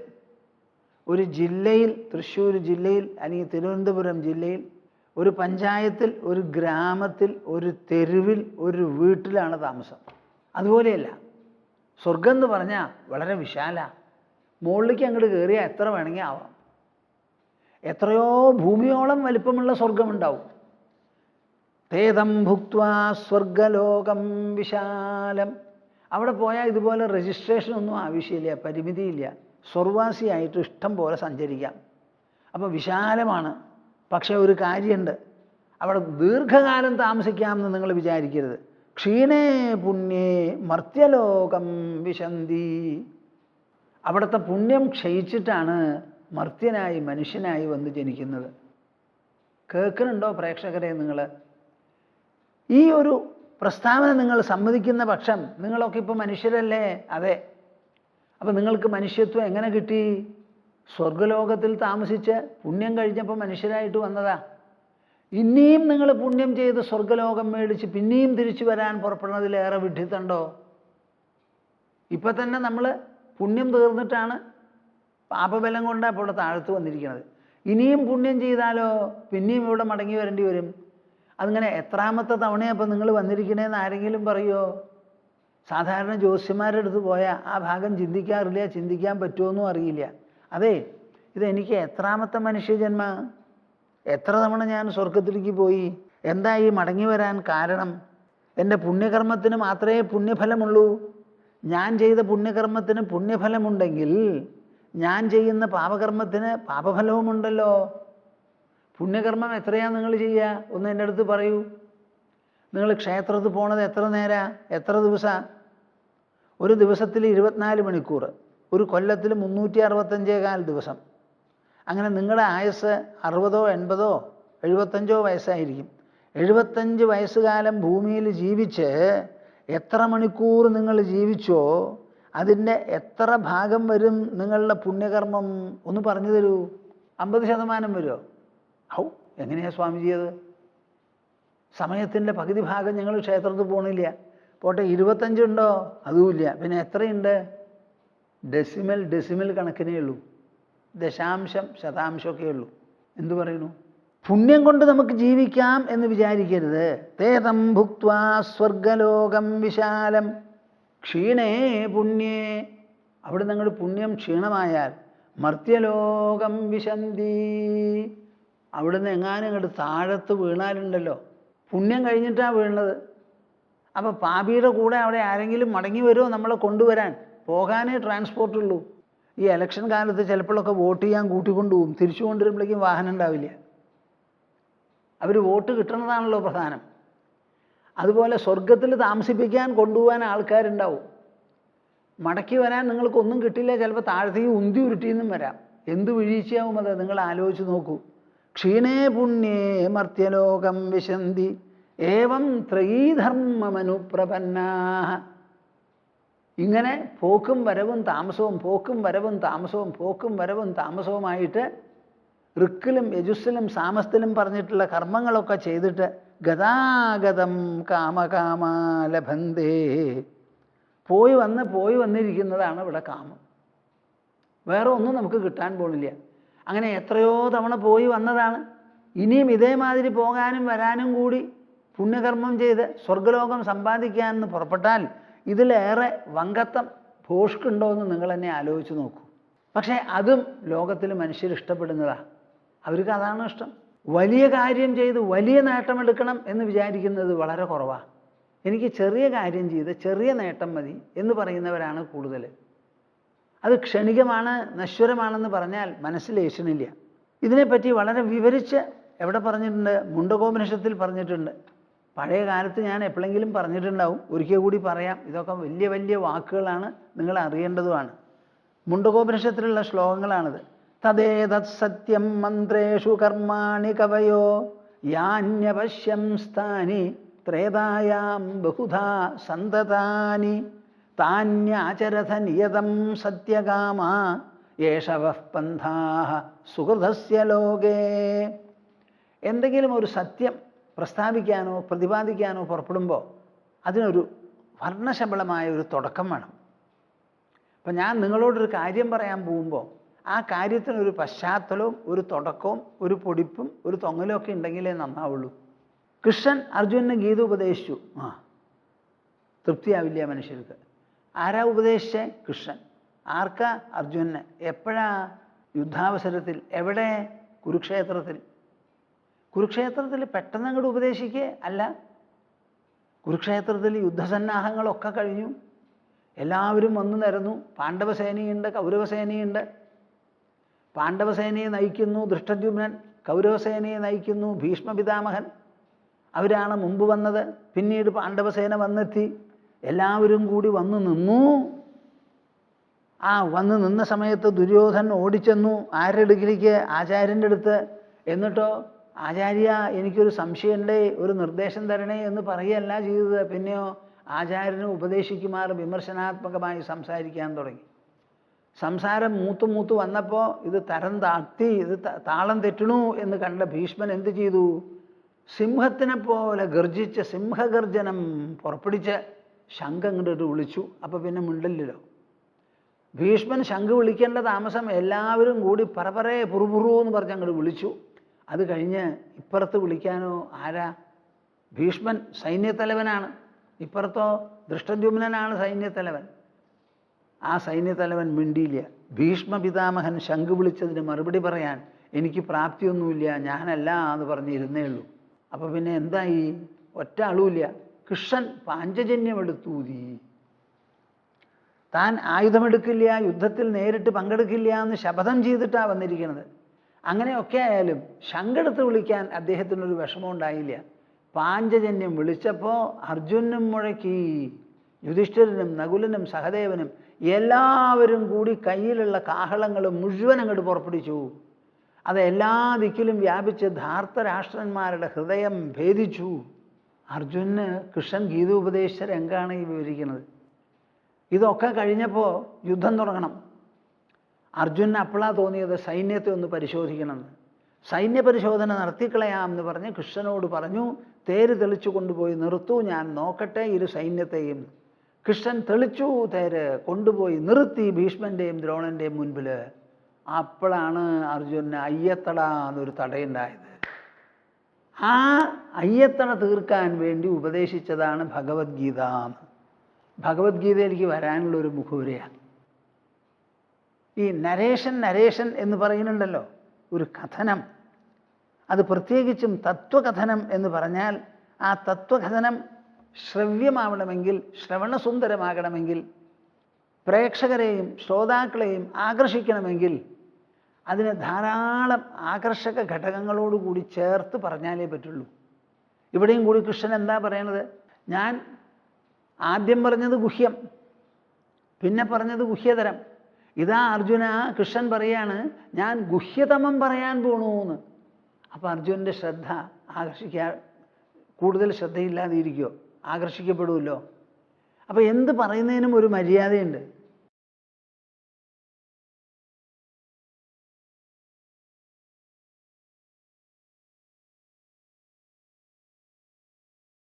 ഒരു ജില്ലയിൽ, തൃശ്ശൂർ ജില്ലയിൽ അല്ലെങ്കിൽ തിരുവനന്തപുരം ജില്ലയിൽ ഒരു പഞ്ചായത്തിൽ, ഒരു ഗ്രാമത്തിൽ, ഒരു തെരുവിൽ, ഒരു വീട്ടിലാണ് താമസം. അതുപോലെയല്ല സ്വർഗം എന്ന് പറഞ്ഞാൽ വളരെ വിശാല. മുകളിലേക്ക് അങ്ങോട്ട് കയറിയാൽ എത്ര വേണമെങ്കിൽ ആവാം. എത്രയോ ഭൂമിയോളം വലിപ്പമുള്ള സ്വർഗമുണ്ടാവും. തേതം ഭുക്വാ സ്വർഗലോകം വിശാലം. അവിടെ പോയാൽ ഇതുപോലെ രജിസ്ട്രേഷനൊന്നും ആവശ്യമില്ല, പരിമിതിയില്ല. സ്വർവാസിയായിട്ട് ഇഷ്ടം പോലെ സഞ്ചരിക്കാം. അപ്പോൾ വിശാലമാണ്. പക്ഷേ ഒരു കാര്യമുണ്ട്, അവിടെ ദീർഘകാലം താമസിക്കാമെന്ന് നിങ്ങൾ വിചാരിക്കരുത്. ക്ഷീണേ പുണ്യേ മർത്യലോകം വിശന്തി. അവിടുത്തെ പുണ്യം ക്ഷയിച്ചിട്ടാണ് മർത്യനായി മനുഷ്യനായി വന്ന് ജനിക്കുന്നത്. കേൾക്കുന്നുണ്ടോ പ്രേക്ഷകരെ നിങ്ങൾ? ഈ ഒരു പ്രസ്താവന നിങ്ങൾ സമ്മതിക്കുന്ന പക്ഷം നിങ്ങളൊക്കെ ഇപ്പോൾ മനുഷ്യരല്ലേ? അതെ. അപ്പം നിങ്ങൾക്ക് മനുഷ്യത്വം എങ്ങനെ കിട്ടി? സ്വർഗലോകത്തിൽ താമസിച്ച് പുണ്യം കഴിഞ്ഞപ്പോൾ മനുഷ്യരായിട്ട് വന്നതാ. ഇനിയും നിങ്ങൾ പുണ്യം ചെയ്ത് സ്വർഗലോകം മേടിച്ച് പിന്നെയും തിരിച്ചു വരാൻ പുറപ്പെടുന്നതിലേറെ വിഡ്ഢിത്തമുണ്ടോ? ഇപ്പം തന്നെ നമ്മൾ പുണ്യം തീർന്നിട്ടാണ് പാപബലം കൊണ്ടാണ് ഇപ്പോൾ ഇവിടെ താഴ്ത്തു വന്നിരിക്കുന്നത്. ഇനിയും പുണ്യം ചെയ്താലോ പിന്നെയും ഇവിടെ മടങ്ങി വരേണ്ടി വരും. അതിങ്ങനെ എത്രാമത്തെ തവണയാണ് അപ്പം നിങ്ങൾ വന്നിരിക്കണേന്ന് ആരെങ്കിലും പറയുമോ? സാധാരണ ജ്യോത്സ്യന്മാരുടെ അടുത്ത് പോയാൽ ആ ഭാഗം ചിന്തിക്കാറില്ല, ചിന്തിക്കാൻ പറ്റുമോയെന്നും അറിയില്ല. അതെ, ഇതെനിക്ക് എത്രാമത്തെ മനുഷ്യജന്മ, എത്ര തവണ ഞാൻ സ്വർഗത്തിലേക്ക് പോയി, എന്താ ഈ മടങ്ങി വരാൻ കാരണം? എൻ്റെ പുണ്യകർമ്മത്തിന് മാത്രമേ പുണ്യഫലമുള്ളൂ. ഞാൻ ചെയ്ത പുണ്യകർമ്മത്തിന് പുണ്യഫലമുണ്ടെങ്കിൽ ഞാൻ ചെയ്യുന്ന പാപകർമ്മത്തിന് പാപഫലവുമുണ്ടല്ലോ. പുണ്യകർമ്മം എത്രയാണ് നിങ്ങൾ ചെയ്യുക? ഒന്ന് എൻ്റെ അടുത്ത് പറയൂ. നിങ്ങൾ ക്ഷേത്രത്തിൽ പോണത് എത്ര നേരം, എത്ര ദിവസമാണ്? ഒരു ദിവസത്തിൽ 24 മണിക്കൂർ, ഒരു കൊല്ലത്തിൽ 365 ദിവസം. അങ്ങനെ നിങ്ങളുടെ ആയുസ് 60 80 75 വയസ്സായിരിക്കും. 75 വയസ്സുകാലം ഭൂമിയിൽ ജീവിച്ച് എത്ര മണിക്കൂർ നിങ്ങൾ ജീവിച്ചോ അതിൻ്റെ എത്ര ഭാഗം വരും നിങ്ങളുടെ പുണ്യകർമ്മം? ഒന്ന് പറഞ്ഞു തരൂ. 50% വരുമോ? എങ്ങനെയാണ് സ്വാമിജി അത്? സമയത്തിൻ്റെ പകുതി ഭാഗം ഞങ്ങൾ ക്ഷേത്രത്തിൽ പോകണില്ല. പോട്ടെ 25 ഉണ്ടോ? അതുമില്ല. പിന്നെ എത്രയുണ്ട്? ഡെസിമൽ കണക്കിനേ ഉള്ളൂ, ദശാംശം ശതാംശമൊക്കെ ഉള്ളൂ. എന്തു പറയുന്നു? പുണ്യം കൊണ്ട് നമുക്ക് ജീവിക്കാം എന്ന് വിചാരിക്കരുത്. തേതം ഭുക്ത്വാ സ്വർഗലോകം വിശാലം ക്ഷീണേ പുണ്യേ. അവിടെ നിങ്ങളുടെ പുണ്യം ക്ഷീണമായാൽ മർത്യലോകം വിശന്തി. അവിടുന്ന് എങ്ങാനും ഇങ്ങോട്ട് താഴത്ത് വീണാലുണ്ടല്ലോ, പുണ്യം കഴിഞ്ഞിട്ടാണ് വീണത്. അപ്പോൾ പാപിയുടെ കൂടെ അവിടെ ആരെങ്കിലും മടങ്ങി വരുമോ നമ്മളെ കൊണ്ടുവരാൻ? പോകാനേ ട്രാൻസ്പോർട്ടുള്ളൂ. ഈ ഇലക്ഷൻ കാലത്ത് ചിലപ്പോഴൊക്കെ വോട്ട് ചെയ്യാൻ കൂട്ടിക്കൊണ്ടുപോകും, തിരിച്ചു കൊണ്ടുവരുമ്പോഴേക്കും വാഹനം ഉണ്ടാവില്ല. അവർ വോട്ട് കിട്ടണതാണല്ലോ പ്രധാനം. അതുപോലെ സ്വർഗത്തിൽ താമസിപ്പിക്കാൻ കൊണ്ടുപോകാൻ ആൾക്കാരുണ്ടാവും. മടക്കി വരാൻ നിങ്ങൾക്കൊന്നും കിട്ടില്ല, ചിലപ്പോൾ താഴത്തേക്ക് ഉന്തി ഉരുട്ടിയെന്നും വരാം. എന്ത് വീഴ്ചയാവും അത് നിങ്ങൾ ആലോചിച്ച് നോക്കൂ. ക്ഷീണേ പുണ്യേ മർത്യലോകം വിശന്തി ഏവം ത്രയീധർമ്മമനുപ്രപന്നാഃ. ഇങ്ങനെ പോക്കും വരവും താമസവും പോക്കും വരവും താമസവും പോക്കും വരവും താമസവുമായിട്ട് ഋക്കിലും യജുസ്സിലും സാമസ്ഥിലും പറഞ്ഞിട്ടുള്ള കർമ്മങ്ങളൊക്കെ ചെയ്തിട്ട് ഗതാഗതം കാമകാമാലഭന്തേ. പോയി വന്നിരിക്കുന്നതാണ് ഇവിടെ കാമം. വേറെ ഒന്നും നമുക്ക് കിട്ടാൻ പോണില്ല. അങ്ങനെ എത്രയോ തവണ പോയി വന്നതാണ്. ഇനിയും ഇതേമാതിരി പോകാനും വരാനും കൂടി പുണ്യകർമ്മം ചെയ്ത് സ്വർഗലോകം സമ്പാദിക്കാമെന്ന് പുറപ്പെട്ടാൽ ഇതിലേറെ വങ്കത്തം ഭോഷ്കുണ്ടോ എന്ന് നിങ്ങൾ തന്നെ ആലോചിച്ച് നോക്കൂ. പക്ഷേ അതും ലോകത്തിൽ മനുഷ്യർ ഇഷ്ടപ്പെടുന്നതാണ്. അവർക്ക് അതാണ് ഇഷ്ടം. വലിയ കാര്യം ചെയ്ത് വലിയ നേട്ടമെടുക്കണം എന്ന് വിചാരിക്കുന്നത് വളരെ കുറവാണ്. എനിക്ക് ചെറിയ കാര്യം ചെയ്ത് ചെറിയ നേട്ടം മതി എന്ന് പറയുന്നവരാണ് കൂടുതൽ. അത് ക്ഷണികമാണ്, നശ്വരമാണെന്ന് പറഞ്ഞാൽ മനസ്സിലേശനില്ല. ഇതിനെപ്പറ്റി വളരെ വിവരിച്ച് എവിടെ പറഞ്ഞിട്ടുണ്ട്? മുണ്ടകോപനിഷത്തിൽ പറഞ്ഞിട്ടുണ്ട്. പഴയ കാലത്ത് ഞാൻ എപ്പോഴെങ്കിലും പറഞ്ഞിട്ടുണ്ടാവും, ഒരിക്കൽ കൂടി പറയാം. ഇതൊക്കെ വലിയ വലിയ വാക്കുകളാണ്, നിങ്ങൾ അറിയേണ്ടതുമാണ്. മുണ്ടകോപനിഷത്തിലുള്ള ശ്ലോകങ്ങളാണിത്. തദേതത് സത്യം മന്ത്രേഷു കർമാണി കവയോ യാന്യപശ്യം സ്ഥാനി ത്രേതായാം ബഹുധാ സന്തതാനി താന്യാചരഥ നിയതം സത്യകാമാ യേശവഃ പന്ഥാഃ സുഹൃതസ്യ ലോകേ. എന്തെങ്കിലും ഒരു സത്യം പ്രസ്താവിക്കാനോ പ്രതിപാദിക്കാനോ പുറപ്പെടുമ്പോൾ അതിനൊരു വർണ്ണശബളമായ ഒരു തുടക്കം വേണം. അപ്പം ഞാൻ നിങ്ങളോടൊരു കാര്യം പറയാൻ പോകുമ്പോൾ ആ കാര്യത്തിനൊരു പശ്ചാത്തലവും ഒരു തുടക്കവും ഒരു പൊടിപ്പും ഒരു തൊങ്ങലും ഒക്കെ ഉണ്ടെങ്കിലേ നന്നാവുള്ളൂ. കൃഷ്ണൻ അർജുനന് ഗീത ഉപദേശിച്ചു. തൃപ്തിയാവില്ല മനുഷ്യർക്ക്. ആരാ ഉപദേശിച്ചേ? കൃഷ്ണൻ. ആർക്കാ? അർജുനന്. എപ്പോഴാ? യുദ്ധാവസരത്തിൽ. എവിടെ? കുരുക്ഷേത്രത്തിൽ. കുരുക്ഷേത്രത്തിൽ പെട്ടെന്ന് അങ്ങോട്ട് ഉപദേശിക്കേ അല്ല. കുരുക്ഷേത്രത്തിൽ യുദ്ധസന്നാഹങ്ങളൊക്കെ കഴിഞ്ഞു, എല്ലാവരും വന്നു നിരന്നു. പാണ്ഡവസേനയുണ്ട്, കൗരവസേനയുണ്ട്. പാണ്ഡവസേനയെ നയിക്കുന്നു ദൃഷ്ടദ്യുമ്നൻ, കൗരവസേനയെ നയിക്കുന്നു ഭീഷ്മപിതാമഹൻ. അവരാണ് മുമ്പ് വന്നത്. പിന്നീട് പാണ്ഡവസേന വന്നെത്തി. എല്ലാവരും കൂടി വന്നു നിന്നു. വന്ന് നിന്ന സമയത്ത് ദുര്യോധൻ ഓടിച്ചെന്നു ആരുടെ അടുക്കിലേക്ക്? ആചാര്യൻ്റെ അടുത്ത്. എന്നിട്ടോ, ആചാര്യ എനിക്കൊരു സംശയമുണ്ടേ, ഒരു നിർദ്ദേശം തരണേ എന്ന് പറയുകയല്ല ചെയ്തത്. പിന്നെയോ ആചാര്യനെ ഉപദേശിക്കുമാർ വിമർശനാത്മകമായി സംസാരിക്കാൻ തുടങ്ങി. സംസാരം മൂത്ത് വന്നപ്പോൾ ഇത് തരം താഴ്ത്തി, ഇത് താളം തെറ്റണു എന്ന് കണ്ട ഭീഷ്മൻ എന്ത് ചെയ്തു? സിംഹത്തിനെ പോലെ ഗർജിച്ച് സിംഹഗർജനം പുറപ്പിടിച്ച് ശംഖ് അങ്ങോട്ട് വിളിച്ചു. അപ്പോൾ പിന്നെ മിണ്ടില്ലല്ലോ. ഭീഷ്മൻ ശംഖ് വിളിക്കേണ്ട താമസം എല്ലാവരും കൂടി പറപറേ പുറുപുറു എന്ന് പറഞ്ഞ് അങ്ങോട്ട് വിളിച്ചു. അത് കഴിഞ്ഞ് ഇപ്പുറത്ത് വിളിക്കാനോ ആരാ? ഭീഷ്മൻ സൈന്യത്തലവനാണ്. ഇപ്പുറത്തോ ദൃഷ്ടദ്യുമ്നനാണ് സൈന്യത്തലവൻ. ആ സൈന്യത്തലവൻ മിണ്ടിയില്ല. ഭീഷ്മപിതാമഹൻ ശംഖ് വിളിച്ചതിന് മറുപടി പറയാൻ എനിക്ക് പ്രാപ്തിയൊന്നുമില്ല, ഞാനല്ല എന്ന് പറഞ്ഞിരുന്നേ ഉള്ളൂ. അപ്പോൾ പിന്നെ എന്തായി? ഒറ്റ ആളുമില്ല. കൃഷ്ണൻ പാഞ്ചജന്യമെടുത്തൂതി. താൻ ആയുധമെടുക്കില്ല, യുദ്ധത്തിൽ നേരിട്ട് പങ്കെടുക്കില്ല എന്ന് ശപഥം ചെയ്തിട്ടാണ് വന്നിരിക്കുന്നത്. അങ്ങനെയൊക്കെ ആയാലും ശങ്കെടുത്ത് വിളിക്കാൻ അദ്ദേഹത്തിനൊരു വിഷമം ഉണ്ടായില്ല. പാഞ്ചജന്യം വിളിച്ചപ്പോൾ അർജുനനും മുഴക്കി, യുധിഷ്ഠിരനും നകുലനും സഹദേവനും എല്ലാവരും കൂടി കയ്യിലുള്ള കാഹളങ്ങൾ മുഴുവൻ അങ്ങോട്ട് പുറപ്പെടുവിച്ചു. അത് എല്ലാ ദിക്കിലും വ്യാപിച്ച് ധാർത്തരാഷ്ട്രന്മാരുടെ ഹൃദയം ഭേദിച്ചു. അർജുനന് കൃഷ്ണൻ ഗീത ഉപദേശിച്ച രംഗാണ് ഈ വിവരിക്കുന്നത്. ഇതൊക്കെ കഴിഞ്ഞപ്പോൾ യുദ്ധം തുടങ്ങണം. അർജുനന് അപ്പോഴാണ് തോന്നിയത് സൈന്യത്തെ ഒന്ന് പരിശോധിക്കണമെന്ന്. സൈന്യ പരിശോധന നടത്തിക്കളയാമെന്ന് പറഞ്ഞ് കൃഷ്ണനോട് പറഞ്ഞു, തേര് തെളിച്ചു കൊണ്ടുപോയി നിർത്തൂ, ഞാൻ നോക്കട്ടെ ഇരു സൈന്യത്തെയും. കൃഷ്ണൻ തെളിച്ചു തേര്, കൊണ്ടുപോയി നിർത്തി ഭീഷ്മൻ്റെയും ദ്രോണൻ്റെയും മുൻപിൽ. അപ്പോഴാണ് അർജുനന് അയ്യത്തട എന്നൊരു തടയുണ്ടായത്. ആ അയ്യത്തട തീർക്കാൻ വേണ്ടി ഉപദേശിച്ചതാണ് ഭഗവത്ഗീത. ഭഗവത്ഗീതയിലേക്ക് വരാനുള്ളൊരു മുഖവുരയാണ്. ഈ നരേഷൻ എന്ന് പറയുന്നുണ്ടല്ലോ, ഒരു കഥനം. അത് പ്രത്യേകിച്ചും തത്വകഥനം എന്ന് പറഞ്ഞാൽ ആ തത്വകഥനം ശ്രവ്യമാവണമെങ്കിൽ, ശ്രവണസുന്ദരമാകണമെങ്കിൽ, പ്രേക്ഷകരെയും ശ്രോതാക്കളെയും ആകർഷിക്കണമെങ്കിൽ അതിന് ധാരാളം ആകർഷക ഘടകങ്ങളോടുകൂടി ചേർത്ത് പറഞ്ഞാലേ പറ്റുള്ളൂ. ഇവിടെയും കൂടി കൃഷ്ണൻ എന്താ പറയണത്? ഞാൻ ആദ്യം പറഞ്ഞത് ഗുഹ്യം, പിന്നെ പറഞ്ഞത് ഗുഹ്യതരം. ഇതാ അർജുന, കൃഷ്ണൻ പറയാണ് ഞാൻ ഗുഹ്യതമം പറയാൻ പോണൂന്ന്. അപ്പം അർജുനൻ്റെ ശ്രദ്ധ കൂടുതൽ ശ്രദ്ധയില്ലാതെ ഇരിക്കുമോ? ആകർഷിക്കപ്പെടുമല്ലോ. അപ്പോൾ എന്ത് പറയുന്നതിനും ഒരു മര്യാദയുണ്ട്.